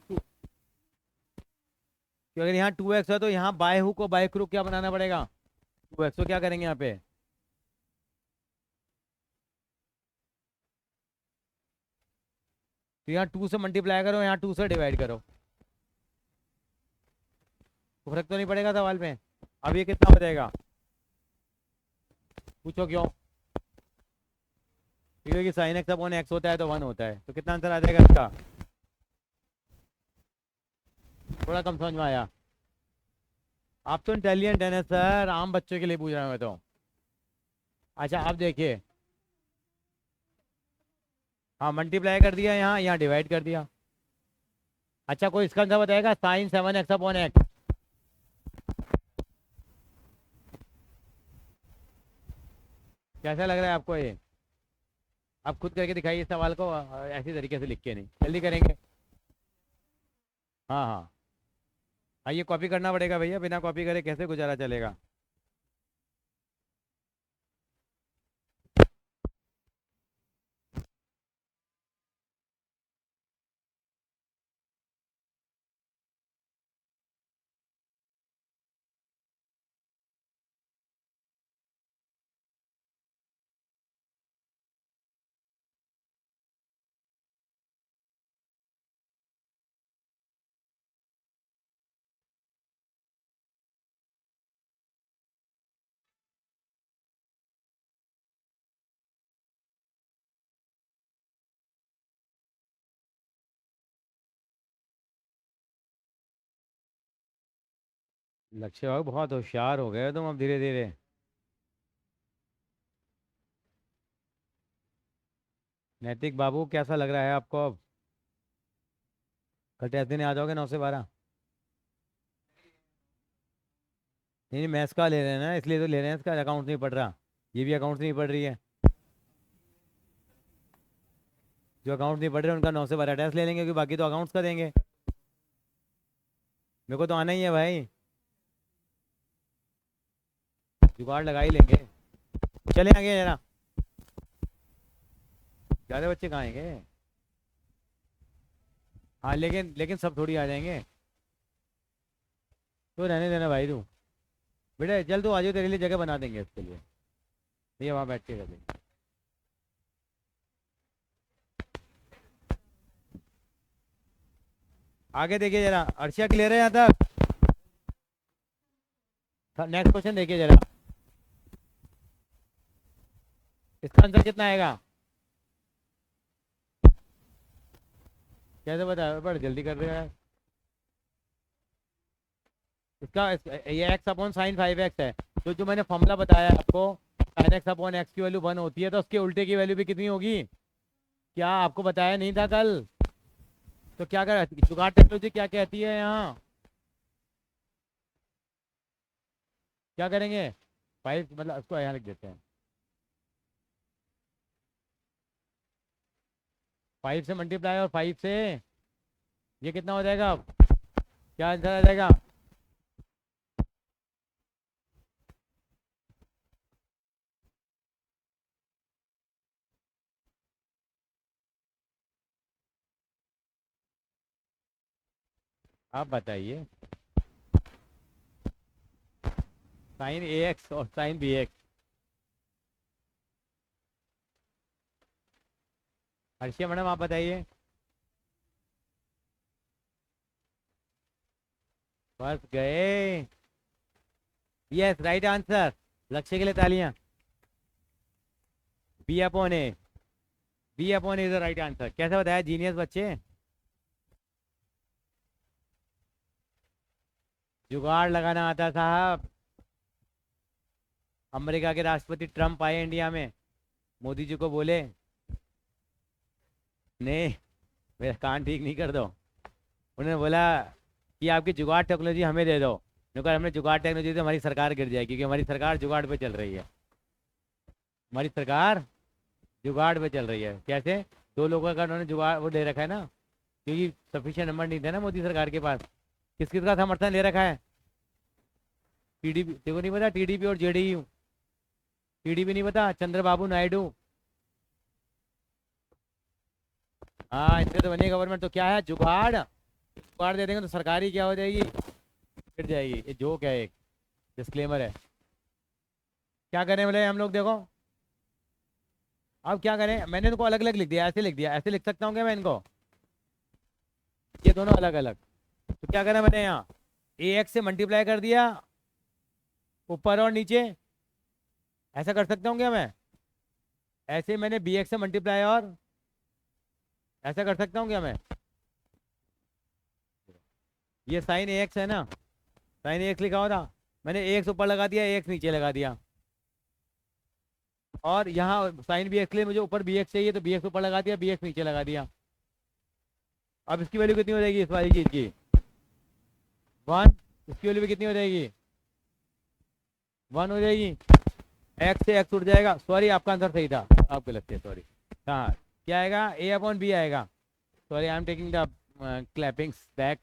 Speaker 1: अगर यहाँ 2x है तो यहाँ बाय हु को बाय क्रू क्या बनाना पड़ेगा, 2x, तो क्या करेंगे यहाँ पे, तो यहाँ 2 से मल्टीप्लाई करो, यहाँ 2 से डिवाइड करो, तो फर्क तो नहीं पड़ेगा सवाल में। अब ये कितना हो जाएगा, पूछो क्यों, क्योंकि sin x/x होता है तो 1 होता है, तो कितना आंसर आ जाएगा इसका, थोड़ा कम समझ में आया, आप तो इंटेलिजेंट है ना सर, आम बच्चों के लिए पूछ रहा हूँ मैं तो। अच्छा आप देखिए, हाँ मल्टीप्लाई कर दिया, यहाँ यहाँ डिवाइड कर दिया। अच्छा कोई इसका आंसर बताएगा, साइन 7x अपॉन एक्स। कैसा लग रहा है आपको ये? आप खुद करके दिखाइए इस सवाल को, ऐसी तरीके से लिख के नहीं, जल्दी करेंगे। हाँ हाँ। हाँ ये कॉपी करना पड़ेगा भैया, बिना कॉपी करे कैसे गुजारा चलेगा। लक्ष्य बाबू बहुत होशियार हो गए हो तुम अब धीरे धीरे। नैतिक बाबू कैसा लग रहा है आपको अब? कल टेस्ट देने आ जाओगे 9 से 12? नहीं नहीं, मैथ्स का ले रहे हैं ना, इसलिए तो ले रहे हैं, इसका अकाउंट नहीं पढ़ रहा। ये भी अकाउंट नहीं पढ़ रही है। जो अकाउंट नहीं पढ़ रहे उनका 9 से 12 टेस्ट ले लेंगे, क्योंकि बाकी तो अकाउंट्स का देंगे। मेरे को तो आना ही है भाई, जुगाड़ लगा ही लेंगे। चले आगे जरा, ज़्यादा बच्चे कहाँ आएंगे। हाँ लेकिन लेकिन सब थोड़ी आ जाएंगे। तो रहने देना भाई तू। बेटा जल्द तू आ जाओ, तेरे लिए जगह बना देंगे इसके लिए, ये वहाँ बैठ के कर देंगे। आगे देखिए जरा, अर्शिया क्लियर है यहाँ तक? नेक्स्ट क्वेश्चन देखिए जरा, इसका आंसर कितना आएगा? कैसे बता, बड़ा जल्दी कर रहे हैं। ये एक्स अपॉन साइन 5x है, तो जो मैंने फॉर्मूला बताया आपको, साइन एक्स अपॉन एक्स की वैल्यू 1 होती है, तो उसके उल्टे की वैल्यू भी कितनी होगी? क्या आपको बताया नहीं था कल? तो क्या कर, जुगाड़ टेक्नोलॉजी क्या कहती है यहाँ? क्या करेंगे? 5 मतलब उसको यहाँ लिख देते हैं, 5 से मल्टीप्लाई और 5 से, ये कितना हो जाएगा अब? क्या आंसर आ जाएगा? आप बताइए। साइन ए एक्स और साइन बी एक्स। हर्षिया मैडम आप बताइए। बस गए। यस राइट आंसर, लक्ष्य के लिए तालियां। B upon A, B upon A is the right answer. कैसे बताया जीनियस बच्चे? जुगाड़ लगाना आता साहब। अमेरिका के राष्ट्रपति ट्रम्प आए इंडिया में, मोदी जी को बोले, नहीं मेरा कान ठीक नहीं कर दो। उन्होंने बोला कि आपकी जुगाड़ टेक्नोलॉजी हमें दे दो। उन्होंने कहा हमने जुगाड़ टेक्नोलॉजी से हमारी सरकार गिर जाएगी, क्योंकि हमारी सरकार जुगाड़ पे चल रही है। हमारी सरकार जुगाड़ पे चल रही है। कैसे? 2 लोगों का उन्होंने जुगाड़ वो ले रखा है ना, क्योंकि सफिशिएंट नंबर नहीं थे ना मोदी सरकार के पास। किस किस का समर्थन ले रखा है? टीडीपी, देखो नहीं पता, टीडीपी और जेडीयू। टीडीपी नहीं पता, चंद्रबाबू नायडू। हाँ इनसे तो बनी गवर्नमेंट, तो क्या है, जुगाड़। जुगाड़ दे देंगे तो सरकारी क्या हो जाएगी, गिर जाएगी। ये जोक है, एक डिस्क्लेमर है। क्या करें बोले हम लोग, देखो अब क्या करें, मैंने इनको अलग अलग लिख दिया, ऐसे लिख दिया, ऐसे लिख सकता हूँ क्या मैं इनको? ये दोनों अलग अलग। तो क्या करें मैंने यहाँ, ए एक्स से मल्टीप्लाई कर दिया ऊपर और नीचे, ऐसा कर सकता हूँ क्या मैं? ऐसे मैंने बी एक्स से मल्टीप्लाई और ऐसा कर सकता हूँ क्या मैं? ये साइन ए एक्स है ना, साइन ए एक्स लिखा हो था, मैंने AX ऊपर लगा दिया, AX नीचे लगा दिया, और यहाँ साइन BX के लिए मुझे ऊपर BX चाहिए तो BX ऊपर लगा दिया, BX नीचे लगा दिया। अब इसकी वैल्यू कितनी हो जाएगी इस वाली चीज़ की? 1। इसकी वैल्यू भी कितनी हो जाएगी? 1 हो जाएगी। एक्स से एक्स उठ जाएगा। सॉरी, आपका आंसर सही था, आप गलत थे, सॉरी। हाँ, क्या आएगा? A/B आएगा। Sorry, I am taking the clappings back.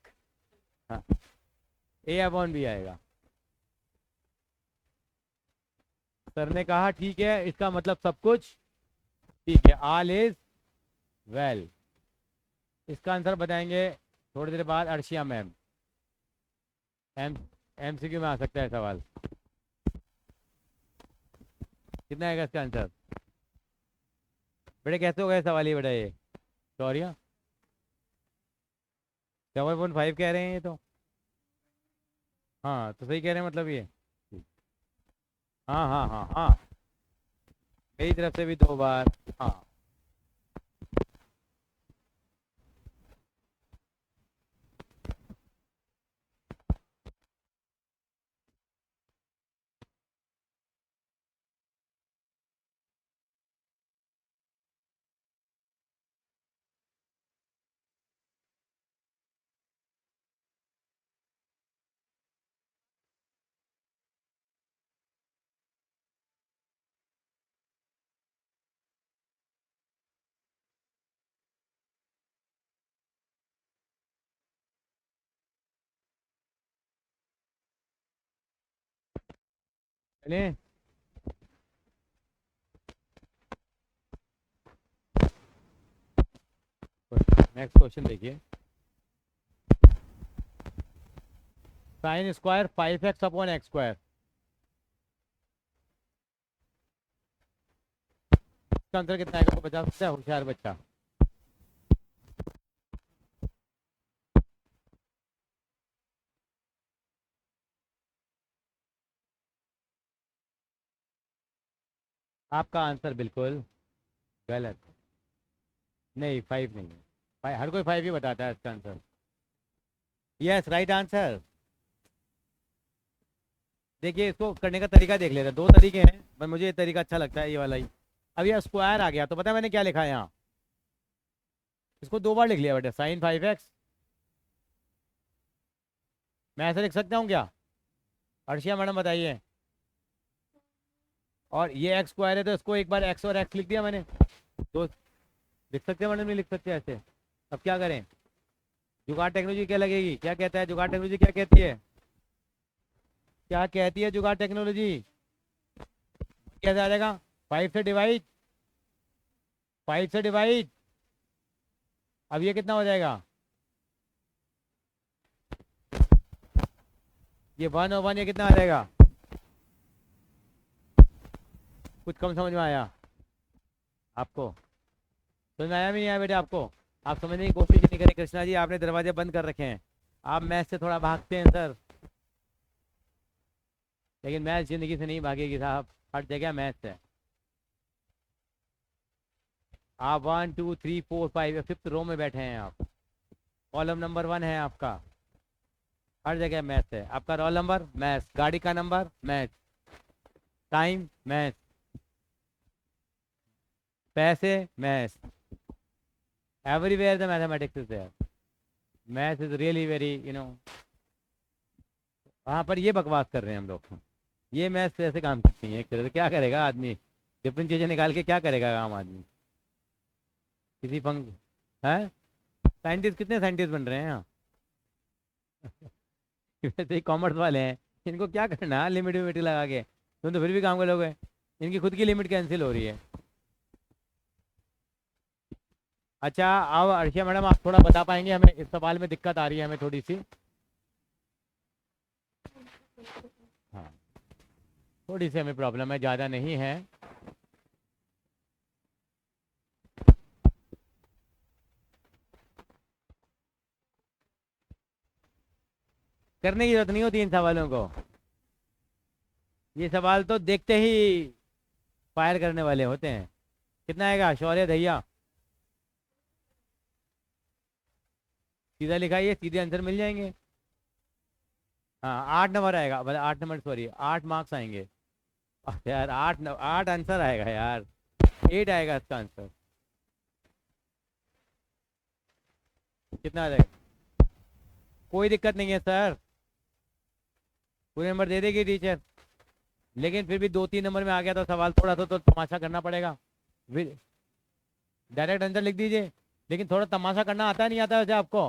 Speaker 1: हाँ, A/B आएगा। सर ने कहा ठीक है, इसका मतलब सब कुछ ठीक है, ऑल इज वेल। इसका आंसर बताएंगे थोड़ी देर बाद अर्शिया मैम। MCQ में आ सकता है सवाल। कितना आएगा इसका आंसर? बेटे कैसे हो गए सवाल ये बेटा? ये सॉरी, 7.5 कह रहे हैं ये तो। हाँ तो सही कह रहे हैं मतलब ये। हाँ हाँ हाँ हाँ, मेरी तरफ से भी 2 बार। हाँ, चलिए नेक्स्ट क्वेश्चन देखिए। Sine square 5x/x²। इसका आंसर कितना आएगा? बता सकता है होशियार बच्चा? आपका आंसर बिल्कुल गलत। नहीं, 5 नहीं है। हर कोई 5 ही बताता है इसका आंसर। Yes, right answer. देखिए, इसको करने का तरीका देख लेते हैं। 2 तरीके हैं, पर मुझे ये तरीका अच्छा लगता है, ये वाला ही। अब ये स्क्वायर आ गया तो पता है मैंने क्या लिखा है यहाँ? इसको 2 बार लिख लिया बेटा, साइन 5x। मैं ऐसे लिख सकता हूँ क्या? अर्शिया मैडम बताइए। और ये x² है तो इसको एक बार x और x लिख दिया मैंने। तो लिख सकते हैं मैडम? नहीं लिख सकते ऐसे? अब क्या करें? जुगाड़ टेक्नोलॉजी क्या लगेगी? क्या कहता है जुगाड़ टेक्नोलॉजी? क्या कहती है? क्या कहती है जुगाड़ टेक्नोलॉजी? कैसे आ जाएगा? 5 से डिवाइड, 5 से डिवाइड। अब ये कितना हो जाएगा? ये 1 और 1, ये कितना आ जाएगा? कुछ कम समझ में आया आपको? समझ में आया भी नहीं आया बेटे आपको? आप समझने की कोशिश नहीं करें कृष्णा जी, आपने दरवाजे बंद कर रखे हैं। आप मैथ से थोड़ा भागते हैं सर, लेकिन मैथ जिंदगी से नहीं भागेगी साहब, हर जगह मैथ है। आप 1 2 3 4 5 5th रो में बैठे हैं आप। कॉलम नंबर 1 है आपका। हर जगह मैथ है। आपका रोल नंबर मैथ, गाड़ी का नंबर मैथ, टाइम मैथ, पैसे math, everywhere the mathematics is there. Math is really very वहाँ पर ये बकवास कर रहे हैं हम लोग। ये मैथ से ऐसे काम करती हैं एक तरह से। क्या करेगा आदमी? डिफरेंशिएशन निकाल के क्या करेगा आम आदमी? किसी फंक है? साइंटिस्ट कितने साइंटिस्ट बन रहे हैं यहाँ? वैसे ही कॉमर्स वाले हैं, इनको क्या करना है लिमिट विमिट लगा के? तुम तो फिर भी काम करोगे। इनकी खुद की लिमिट कैंसिल हो रही है। अच्छा, अब अर्शिया मैडम आप थोड़ा बता पाएंगे हमें? इस सवाल में दिक्कत आ रही है हमें थोड़ी सी। हाँ, थोड़ी सी हमें प्रॉब्लम है, ज़्यादा नहीं है। करने की जरूरत नहीं होती इन सवालों को। ये सवाल तो देखते ही फायर करने वाले होते हैं। कितना आएगा शौर्य भैया? सीधा लिखाइए, सीधे आंसर मिल जाएंगे। हाँ 8 नंबर आएगा, मतलब 8 नंबर, सॉरी 8 मार्क्स आएंगे। यार 8 आंसर आएगा यार, 8 आएगा इसका आंसर। कितना आ जाएगा? कोई दिक्कत नहीं है सर, पूरे नंबर दे देगी टीचर, लेकिन फिर भी 2-3 नंबर में आ गया तो सवाल थोड़ा सा तो तमाशा करना पड़ेगा। डायरेक्ट आंसर लिख दीजिए, लेकिन थोड़ा तमाशा करना आता है, नहीं आता वैसे आपको?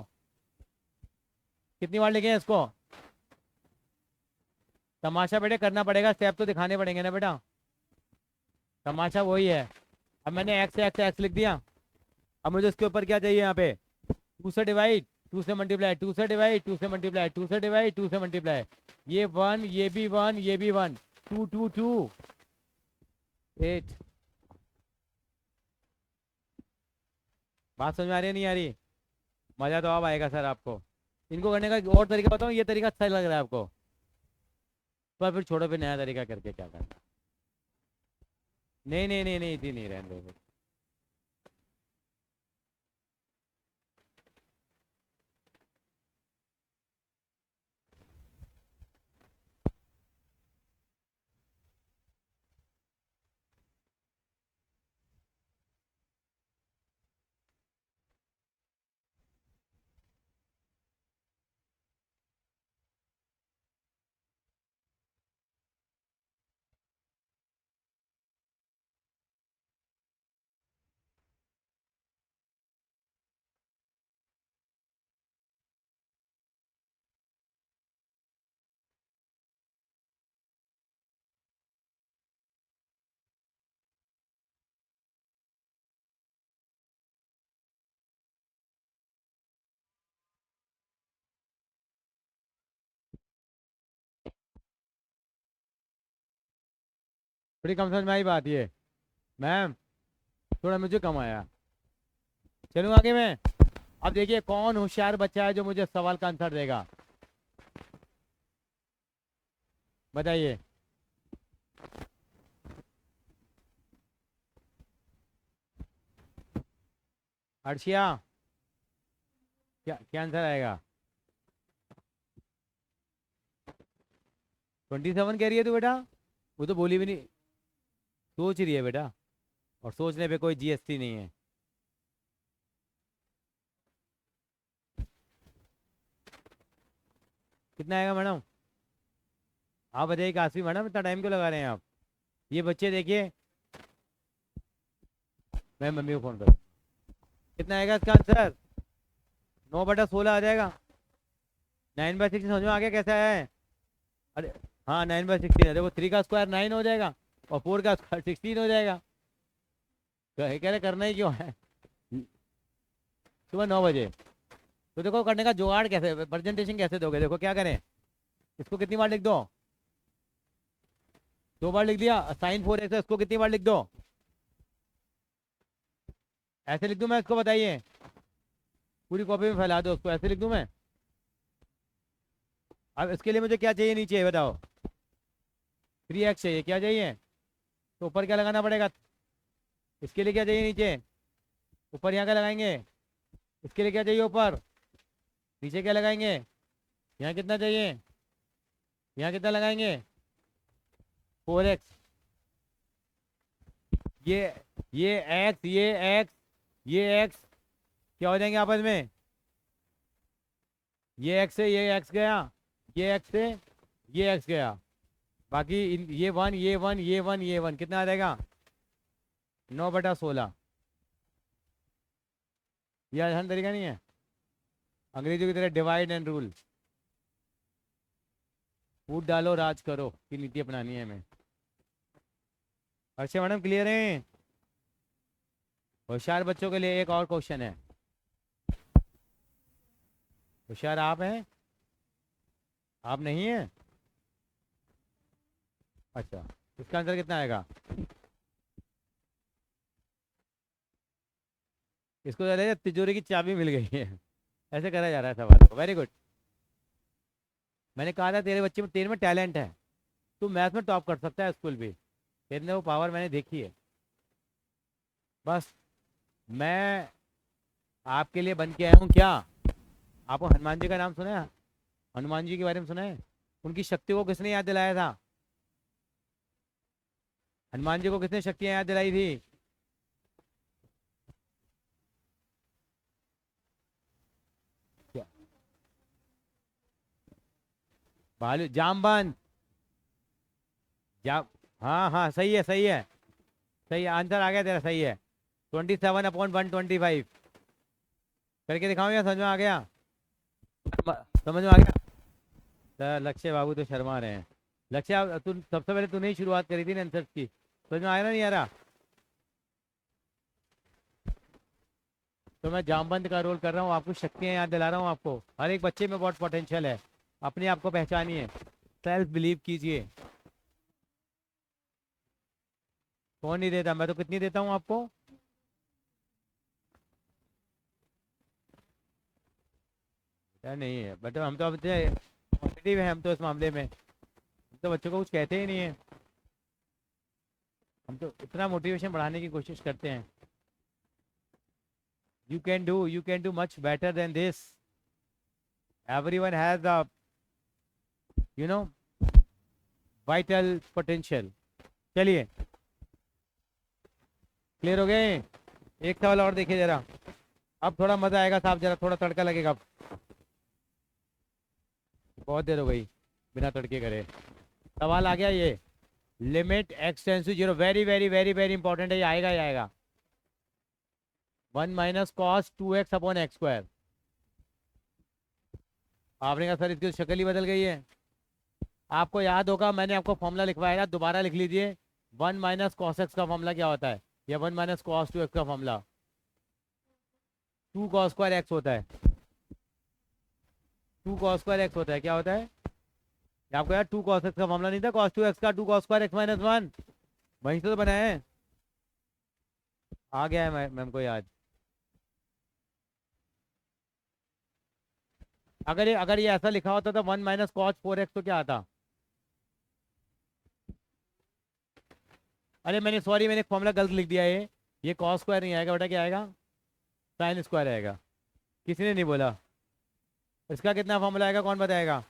Speaker 1: कितनी बार लिखे हैं इसको? तमाशा बेटे करना पड़ेगा, स्टेप तो दिखाने पड़ेंगे ना बेटा। तमाशा वही है। अब मैंने एक्स एक्स एक्स लिख दिया, अब मुझे उसके ऊपर क्या चाहिए यहाँ पे? 2 से डिवाइड, 2 से मल्टीप्लाई, 2 से डिवाइड, 2 से मल्टीप्लाई, 2 से डिवाइड, 2 से मल्टीप्लाई। ये 1, ये भी 1, ये भी 1, 2 2 2 8। बात समझ में आ रही है नहीं आ रही? मज़ा तो अब आएगा सर आपको। इनको करने का और तरीका बताऊँ, ये तरीका अच्छा लग रहा है आपको, पर फिर छोड़ो, फिर नया तरीका करके क्या करना। नहीं नहीं नहीं नहीं, इतनी नहीं, रहने दो। थोड़ी कम समझ में आई बात ये मैम, थोड़ा मुझे कम आया। चलूँ आगे मैं? अब देखिए कौन होशियार बच्चा है जो मुझे सवाल का आंसर देगा, बताइए। अर्शिया, क्या क्या आंसर आएगा? 27 कह रही है तू बेटा? वो तो बोली भी नहीं, सोच रही है बेटा, और सोचने पे कोई जीएसटी नहीं है। कितना आएगा मैडम? आप बताइए काशी मैडम, इतना टाइम क्यों लगा रहे हैं आप? ये बच्चे देखिए, मैं मम्मी को फोन कर, कितना आएगा इसका आंसर? 9/16 आ जाएगा। 9/16 समझ में आ गया कैसा है? अरे हाँ, 9/16 है, देखो 3 का स्क्वायर 9 हो जाएगा, और 4 का स्क्वायर 16 हो जाएगा। कह रहे करना ही क्यों है सुबह 9 बजे? तो देखो करने का जुगाड़ कैसे, प्रेजेंटेशन कैसे दोगे? देखो क्या करें, इसको कितनी बार लिख दो? 2 बार लिख दिया। sin 4x, इसको कितनी बार लिख दो? ऐसे लिख दूं मैं इसको, बताइए? पूरी कॉपी में फैला दो उसको, ऐसे लिख दूं मैं? अब इसके लिए मुझे क्या चाहिए नीचे, बताओ? 3x चाहिए, क्या चाहिए? तो ऊपर क्या लगाना पड़ेगा? इसके लिए क्या चाहिए नीचे? ऊपर यहाँ क्या लगाएंगे? इसके लिए क्या चाहिए ऊपर? नीचे क्या लगाएंगे? यहाँ कितना चाहिए? यहाँ कितना लगाएंगे? 4x। ये ये x, ये x क्या हो जाएंगे आपस में? ये x से ये x गया, ये x से ये x गया, बाकी ये 1, ये 1, ये 1, ये 1, कितना आ जाएगा? 9/16। ये आसान तरीका नहीं है, अंग्रेजों की तरह डिवाइड एंड रूल, फूट डालो राज करो की नीति अपनानी है हमें। अच्छा मैडम क्लियर है? होशियार बच्चों के लिए एक और क्वेश्चन है। होशियार आप हैं? आप नहीं हैं? अच्छा, इसका आंसर कितना आएगा? इसको कह रहे हैं तिजोरी की चाबी मिल गई है, ऐसे करा जा रहा है सवाल को। Very good. मैंने कहा था तेरे बच्चे में, तेरे में टैलेंट है, तू मैथ में टॉप कर सकता है स्कूल भी, तेरे में वो पावर मैंने देखी है। बस मैं आपके लिए बन के आया हूँ क्या? आपको हनुमान जी का नाम सुना है? हनुमान जी के बारे में सुना है? उनकी शक्ति को किसने याद दिलाया था? हनुमान जी को किसने शक्तियां याद दिलाई थी? क्या? भालू, जामबंद। जा हाँ हाँ, सही है सही है। सही है, आंसर आ गया तेरा, सही है। 27/125 करके दिखाओ, या समझ में आ गया? समझ में आ गया? लक्ष्य बाबू तो शर्मा रहे हैं। लक्ष्य, तू सबसे पहले तूने ही शुरुआत करी थी ना आंसर की। समझ में आया ना, नहीं आ रहा? तो मैं जामबंद का रोल कर रहा हूँ, आपको शक्तियाँ याद दिला रहा हूँ। आपको हर एक बच्चे में बहुत पोटेंशियल है, अपने आप को पहचानिए, सेल्फ बिलीव कीजिए। कौन नहीं देता? मैं तो कितनी देता हूँ आपको। क्या नहीं है, बट हम तो अब पॉजिटिव है, हम तो इस मामले में, हम तो बच्चों को कुछ कहते ही नहीं है। हम तो इतना मोटिवेशन बढ़ाने की कोशिश करते हैं। You can do much better than this. Everyone has the, you know, vital potential. चलिए, क्लियर हो गए? एक सवाल और देखिए जरा, अब थोड़ा मजा आएगा साहब, जरा थोड़ा तड़का लगेगा अब। बहुत देर हो गई बिना तड़के करे। सवाल आ गया ये, limit x tends to zero, very very very very important है, ये आएगा ही आएगा। 1 minus cos 2x upon x square. आपने कहा सर इसकी शक्ल ही बदल गई है। आपको याद होगा, मैंने आपको फॉर्मूला लिखवाया था, दोबारा लिख लीजिए। 1 माइनस कॉस एक्स का फॉर्मूला क्या होता है, या 1 माइनस कॉस 2x का फॉर्मूला 2 कॉस स्क्वायर एक्स होता है। 2 कॉस स्क्वायर एक्स होता है, क्या होता है? ये आपको यार 2 कॉस एक्स का फॉर्मूला नहीं था, कॉस 2x का 2 कॉस स्क्वायर एक्स माइनस 1, वहीं से तो बनाया है। आ गया है मैम को याद। अगर ये ऐसा लिखा होता तो 1 माइनस कॉस 4x तो क्या आता? अरे मैंने, सॉरी, मैंने फॉर्मूला गलत लिख दिया। ये कॉस स्क्वायर नहीं आएगा बेटा, क्या आएगा? साइन स्क्वायर आएगा। किसी ने नहीं बोला। इसका कितना फॉर्मूला आएगा, कौन बताएगा?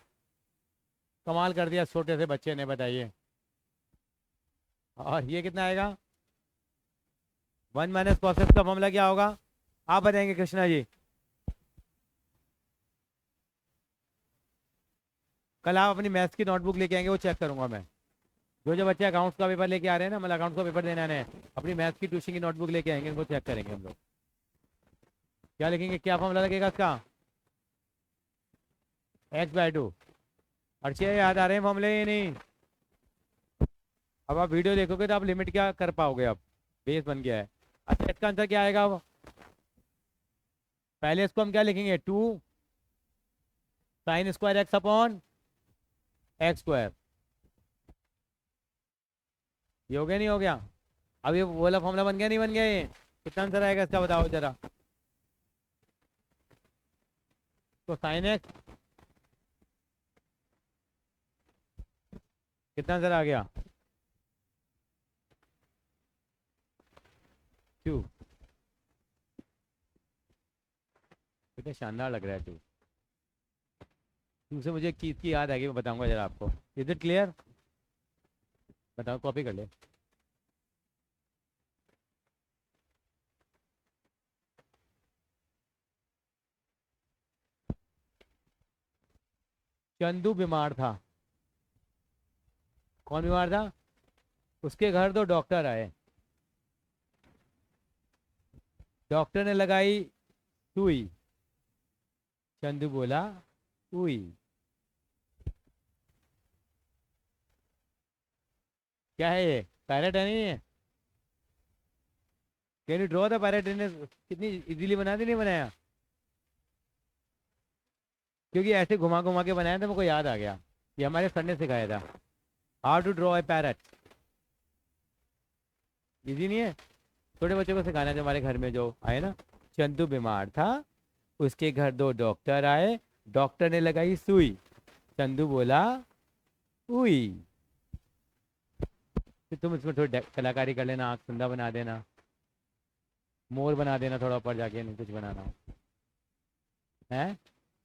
Speaker 1: कमाल कर दिया छोटे से बच्चे ने, बताइए। और ये कितना आएगा? 1 माइनस कॉस एक्स का फॉर्मूला क्या होगा, आप बताएंगे कृष्णा जी? कल आप अपनी मैथ्स की नोटबुक लेके आएंगे, वो चेक करूंगा मैं। जो जो बच्चे अकाउंट्स का पेपर लेके आ रहे हैं ना, मतलब अकाउंट्स का पेपर देने आने हैं, अपनी मैथ्स की ट्यूशन की नोटबुक लेके आएंगे, उनको चेक करेंगे हम लोग। क्या लिखेंगे, क्या फॉर्मूला लगेगा इसका? x/2। अच्छे याद आ रहे हैं फॉर्मूले, ये नहीं? अब आप वीडियो देखोगे तो आप लिमिट क्या कर पाओगे, अब बेस बन गया है। अच्छा, इसका आंसर क्या आएगा अब? पहले इसको हम क्या लिखेंगे, 2 sine square x upon x square. ये हो गया, नहीं हो गया? अब ये वाला फॉर्मूला बन गया, नहीं बन गया? ये कितना आंसर आएगा इसका, बताओ जरा। तो साइन एक्स, कितना आंसर आ गया? 2। कितना शानदार लग रहा है 2। 2 से मुझे एक चीज़ की याद आएगी, मैं बताऊंगा जरा आपको। Is it clear? बताओ, कॉपी कर ले। चंदू बीमार था। कौन बीमार था? उसके घर 2 डॉक्टर आए। डॉक्टर ने लगाई सुई। चंदू बोला उई। क्या है ये, पैरेट है? नहीं है? Can you draw the parrot? ने कितनी इजीली बना दी, नहीं बनाया? क्योंकि ऐसे घुमा घुमा के बनाया था, मेरे को याद आ गया। ये हमारे सर ने सिखाया था, how to draw a parrot. Easy नहीं है? छोटे बच्चों को सिखाना है, हमारे घर में जो आए ना। चंदू बीमार था, उसके घर 2 डॉक्टर आए, डॉक्टर ने लगाई सुई, चंदू बोला उई। फिर तुम इसमें थोड़ी कलाकारी कर लेना, आँख सुंदर बना देना, मोर बना देना थोड़ा ऊपर जाके, नहीं कुछ बनाना है।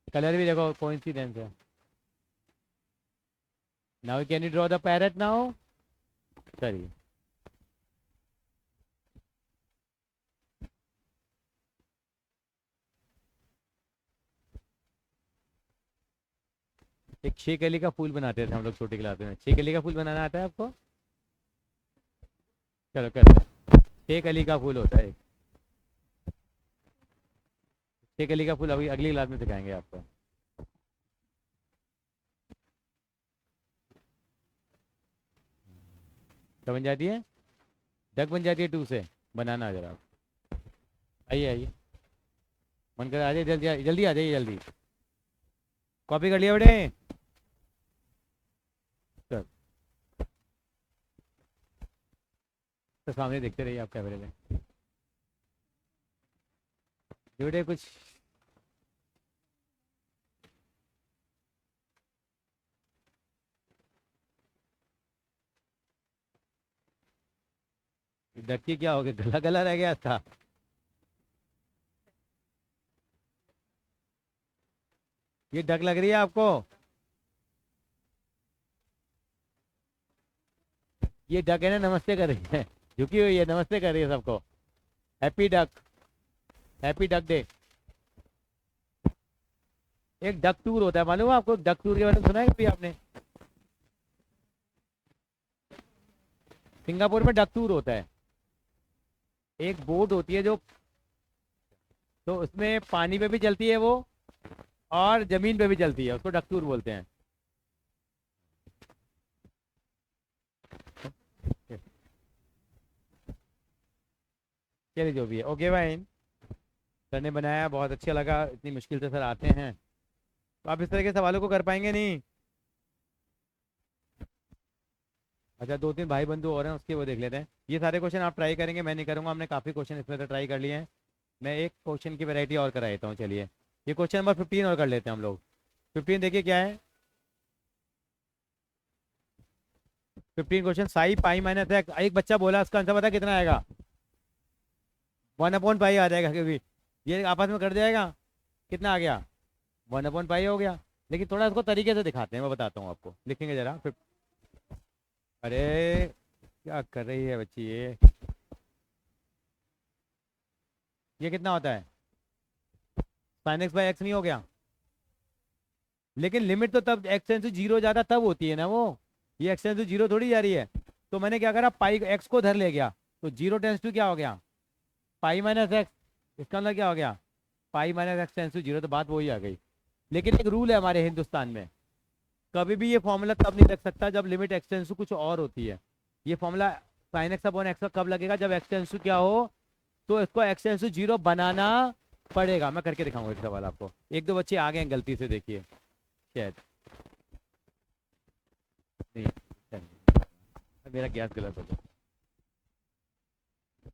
Speaker 1: कलर भी देखो, कोइंसिडेंस है। Now can you draw the parrot now? करिए। एक 6 कली का फूल बनाते थे हम लोग छोटी क्लास में। 6 कली का फूल बनाना आता है आपको? चलो करते हैं। 6 कली का फूल होता है। 6 कली का फूल अभी अगली क्लास में सिखाएंगे आपको। क्या बन जाती है? डक बन जाती है 2 से। बनाना जरा आप। आइए आइए, मन कर आ जाइए, जल्दी जल्दी आ जाइए जल्दी। कॉपी कर लिया बेटे? चल, तो सामने देखते रहिए आप कैमरे में। ये बेटे कुछ डक की क्या हो गया? गला गला रह गया था। ये डक लग रही है आपको? ये डक है ना, नमस्ते कर रही है। झुकी हुई है, नमस्ते कर रही है सबको। Happy duck, happy duck day. एक डक टूर होता है, मालूम है आपको? डक टूर के बारे में सुना है कभी आपने? सिंगापुर में डक टूर होता है। एक बोट होती है जो, तो उसमें पानी पे भी चलती है वो, और जमीन पे भी चलती है, उसको डक टूर बोलते हैं। चलिए जो भी है, ओके भाई। सर ने बनाया, बहुत अच्छा लगा। इतनी मुश्किल से सर आते हैं, तो आप इस तरह के सवालों को कर पाएंगे नहीं। अच्छा, 2-3 भाई बंधु और हैं, उसके वो देख लेते हैं। ये सारे क्वेश्चन आप ट्राई करेंगे, मैं नहीं करूँगा। हमने काफ़ी क्वेश्चन इसमें से ट्राई कर लिए हैं। मैं एक क्वेश्चन की वैरायटी और करा देता हूँ। चलिए, ये क्वेश्चन नंबर 15 और कर लेते हैं हम लोग। 15 देखिए क्या है। 15 क्वेश्चन, साई पाई माइनस एक्स। एक बच्चा बोला, उसका आंसर पता कितना आएगा? 1/पाई आ जाएगा क्योंकि ये आपस में कर जाएगा। कितना आ गया? 1/पाई हो गया। लेकिन थोड़ा इसको तरीके से दिखाते हैं, मैं बताता हूँ आपको। लिखेंगे जरा फिर। अरे क्या कर रही है बच्ची ये कितना होता है? साइन एक्स बाई एक्स नहीं हो गया? लेकिन लिमिट तो तब एक्स टेंस टू 0 ज़्यादा तब होती है ना वो। ये एक्स टेंस टू 0 थोड़ी जा रही है। तो मैंने क्या करा, पाई एक्स को धर ले गया, तो 0 टेंस टू क्या हो गया? Pi minus x. इसका मतलब क्या हो गया? Pi minus x tends to 0। तो बात वही आ गई। लेकिन एक रूल है हमारे हिंदुस्तान में, कभी भी ये फॉर्मूला तब नहीं लग सकता जब लिमिट एक्स टेंस टू कुछ और होती है। ये formula sine x upon x कब लगेगा? जब एक्स टेंस टू क्या हो, तो इसको एक्स टेंस टू 0 बनाना पड़ेगा। मैं करके दिखाऊंगा एक सवाल आपको। 1-2 बच्चे आ गए हैं गलती से, देखिए शायद नहीं। मेरा गैस गलत हो गया।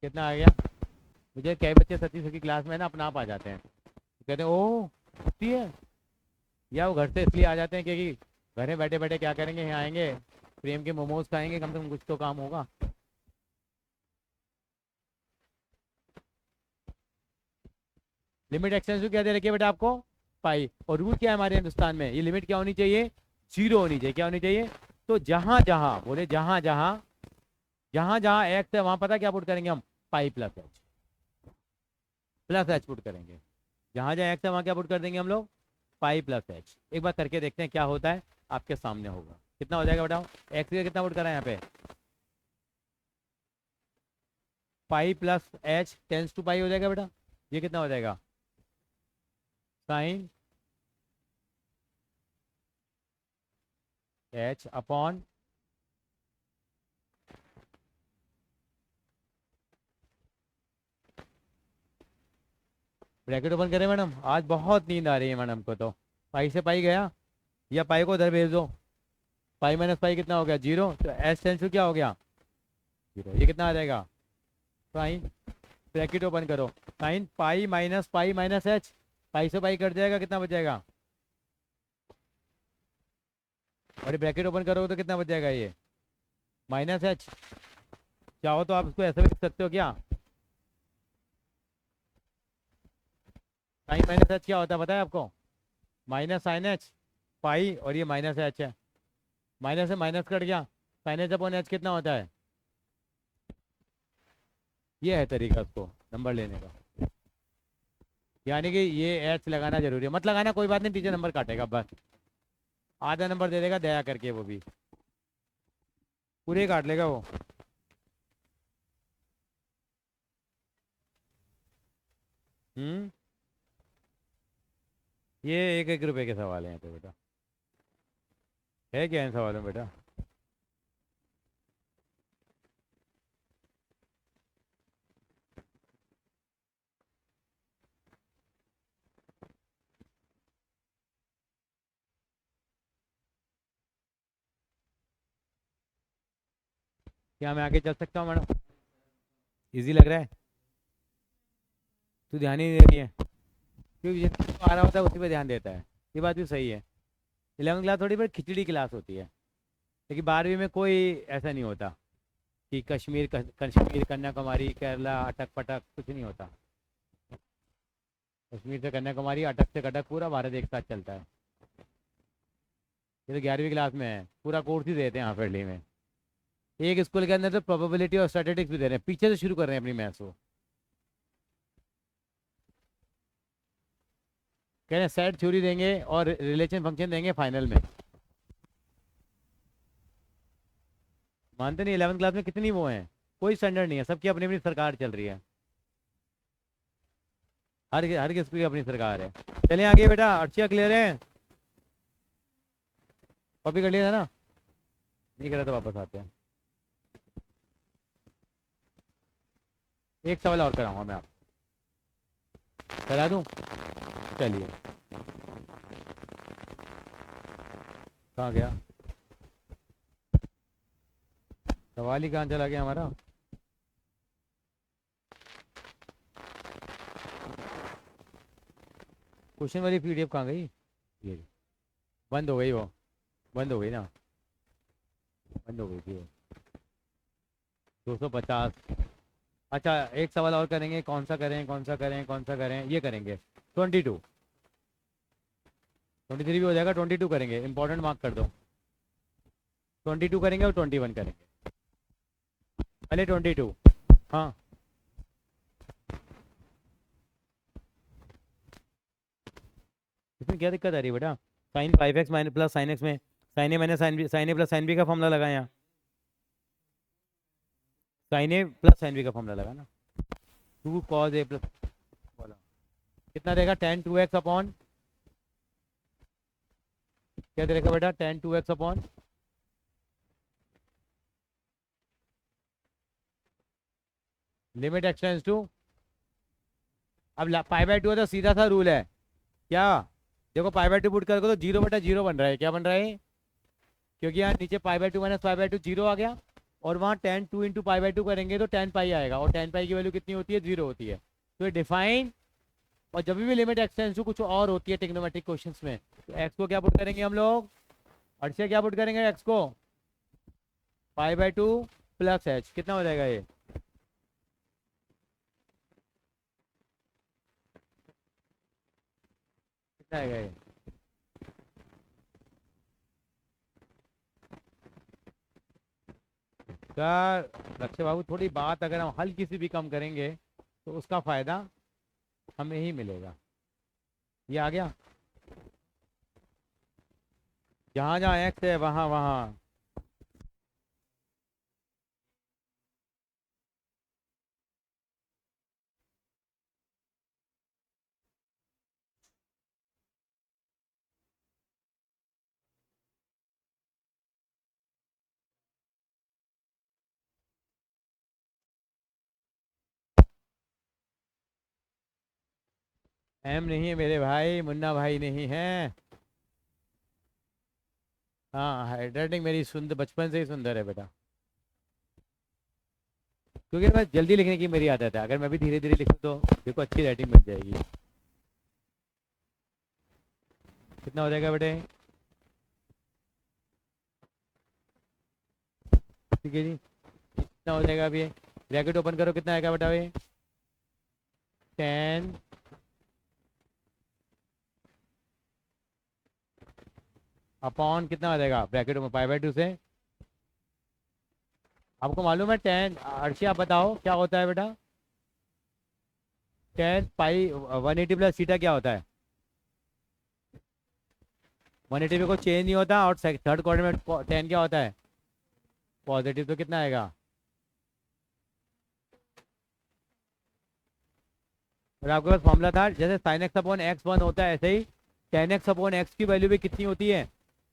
Speaker 1: कितना आ गया? मुझे कई बच्चे सती सती क्लास में ना अपना आप आ जाते हैं, तो कहते हैं ओ सती है। या वो घर से इसलिए आ जाते हैं क्योंकि घर में बैठे बैठे क्या करेंगे, यहाँ आएंगे प्रेम के मोमोज खाएंगे, कम से कम कुछ तो काम होगा। लिमिट एक्सटेंस क्या दे रखी है बेटा आपको? पाई। और रूल क्या है हमारे हिंदुस्तान में? ये लिमिट क्या होनी चाहिए? 0 होनी चाहिए। क्या होनी चाहिए? तो जहां जहां बोले, जहां जहां, जहां जहां एक्स है वहां पता क्या पुट करेंगे हम? पाई plus H. Plus H put करेंगे। जहां जहां एक्स है वहां क्या पुट कर देंगे हम लोग? पाई प्लस एच। एक बार करके देखते हैं क्या होता है, आपके सामने होगा। कितना हो जाएगा बताओ? एक्स का कितना पुट करा है यहाँ पे? Pi plus H tends to pi हो जाएगा बेटा। ये कितना हो जाएगा? Sine H upon bracket open करें मैडम। आज बहुत नींद आ रही है मैडम को। तो पाई से पाई गया, या पाई को उधर भेज दो। पाई माइनस पाई कितना हो गया? 0। तो एच टेंस टू क्या हो गया? 0। ये कितना आ जाएगा? साइन, ब्रैकेट ओपन करो, साइन पाई माइनस एच। पाई से पाई कट जाएगा, कितना बच जाएगा? और ये ब्रैकेट ओपन करोगे तो कितना बच जाएगा? ये माइनस एच। चाहो तो आप इसको ऐसे भी लिख सकते हो क्या? साइन माइनस एच क्या होता है पता है आपको? माइनस साइन एच पाई, और ये माइनस एच है। माइनस से माइनस कट गया, साइन एच अपॉन एच कितना होता है? ये है तरीका उसको नंबर लेने का। यानी कि ये एच लगाना जरूरी है, मत लगाना कोई बात नहीं, टीचर नंबर काटेगा बस, आधा नंबर दे देगा दया करके, वो भी पूरे काट लेगा वो। हम्म। ये एक एक रुपए के सवाल हैं तो बेटा, है क्या इन सवालों में बेटा? क्या मैं आगे चल सकता हूँ मैडम? इजी लग रहा है? तू ध्यान ही नहीं दे रही है, क्योंकि जिसको आ रहा होता है उसी पे ध्यान देता है, ये बात भी सही है। 11वीं क्लास थोड़ी बहुत खिचड़ी क्लास होती है, लेकिन 12वीं में कोई ऐसा नहीं होता कि कश्मीर कन्याकुमारी केरला अटक पटक, कुछ नहीं होता। कश्मीर से कन्याकुमारी, अटक से कटक, पूरा भारत एक साथ चलता है। ये तो 11वीं क्लास में है, पूरा कोर्स ही देते हैं हाफ ईयरली में। एक स्कूल के अंदर तो प्रोबेबिलिटी और स्टैटिस्टिक्स भी दे रहे हैं, पीछे से शुरू कर रहे हैं अपनी मैथ्स को। कह रहे हैं सेट थ्योरी देंगे और रिलेशन फंक्शन देंगे फाइनल में। मानते नहीं, 11वीं क्लास में कितनी वो हैं, कोई स्टैंडर्ड नहीं है, सबकी अपनी अपनी सरकार चल रही है, हर किसी की अपनी सरकार है। चलिए आगे बेटा, अर्चिया क्लियर है? कॉपी कर लिया था ना? नहीं करा तो वापस आते हैं। एक सवाल और कराऊंगा मैं, आप करा दूं? चलिए, कहाँ गया सवाल ही, कहाँ चला गया हमारा? क्वेश्चन वाली पीडीएफ कहाँ गई? ये बंद हो गई वो, बंद हो गई ना, बंद हो गई थी वो। 250। अच्छा, एक सवाल और करेंगे, कौन सा करें कौन सा करें कौन सा करें, ये करेंगे 22। 23 भी हो जाएगा, 22 करेंगे, इंपॉर्टेंट मार्क कर दो। 22 करेंगे और 21 करेंगे, पहले 22। हाँ, इसमें क्या दिक्कत आ रही है बेटा? Sine 5x minus plus sine x में sine A minus sine B, sine A plus sine B का फॉर्मूला लगाए यहाँ, sine A plus sine B का फॉर्मूला लगा ना, 2 कॉस ए प्लस, बोला कितना देगा? टेन 2x अपॉन, क्या देगा बेटा? Tan 2x upon, limit x tends to, अब पाई बाय 2 है तो सीधा सा रूल है क्या? देखो पाई बाय 2 पुट करके तो 0/0 बन रहा है, क्या बन रहा है? क्योंकि यहाँ नीचे pi by 2 minus pi by 2 zero आ गया, और वहाँ टेन 2 इंटू पाई बाय 2 करेंगे तो टेन पाई आएगा, और टेन पाई की वैल्यू कितनी होती है? 0 होती है। तो ये डिफाइन, और जब भी लिमिट एक्सटेंस टू कुछ और होती है टिग्नोमेट्रिक क्वेश्चंस में, तो एक्स को क्या पुट करेंगे हम लोग? अर्चे क्या पुट करेंगे एक्स को? पाई बाय 2 प्लस एच, कितना हो जाएगा ये? कितना आएगा ये? सर लक्ष्य बाबू, थोड़ी बात अगर हम हल्की सी भी कम करेंगे तो उसका फायदा हमें ही मिलेगा। ये आ गया, जहाँ जहाँ एक्स है वहाँ वहाँ। एम नहीं है मेरे भाई, मुन्ना भाई नहीं है। हाँ, हैंडराइटिंग मेरी सुंदर, बचपन से ही सुंदर है बेटा, क्योंकि मैं जल्दी लिखने की मेरी आदत है, अगर मैं भी धीरे धीरे लिखूँ तो देखो अच्छी राइटिंग बन जाएगी। कितना हो जाएगा बेटे? ठीक है जी, कितना हो जाएगा अभी? ब्रैकेट ओपन करो, कितना आएगा बेटा अभी? टेन अपॉन कितना आ जाएगा ब्रैकेट में पाई बाई 2 से। आपको मालूम है टेन, अर्शी आप बताओ क्या होता है बेटा, टेन पाई 180 प्लस सीटा क्या होता है। 180 पे कोई चेंज नहीं होता, और थर्ड क्वाड्रेंट में 10 क्या होता है पॉजिटिव, तो कितना आएगा। और आपके पास फॉर्मूला था जैसे साइन एक्स अपॉन एक्स 1 होता है, ऐसे ही टेन एक्स अपॉन एक्स की वैल्यू भी कितनी होती है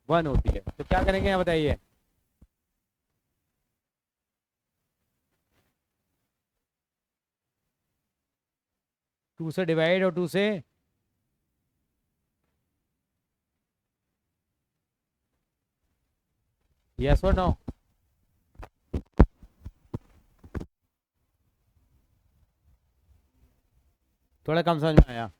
Speaker 1: 1 होती है। तो क्या करेंगे यहाँ बताइए। 2 से डिवाइड और 2 से यस और नो। थोड़ा कम समझ में आया।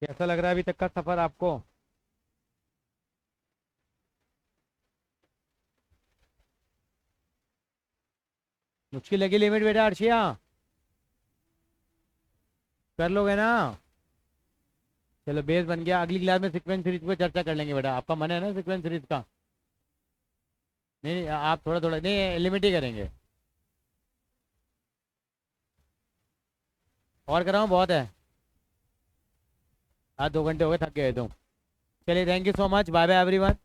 Speaker 1: कैसा लग रहा है अभी तक का सफर आपको। मुश्किल लगी लिमिट बेटा अर्शिया, कर लोगे ना। चलो बेस बन गया, अगली क्लास में सीक्वेंस सीरीज पे चर्चा कर लेंगे बेटा, आपका मन है ना सीक्वेंस सीरीज का। नहीं नहीं आप थोड़ा थोड़ा नहीं लिमिट ही करेंगे, और कराऊँ बहुत है। आज 2 घंटे हो गए, थक गए तुम। चलिए thank you so much, bye bye everyone.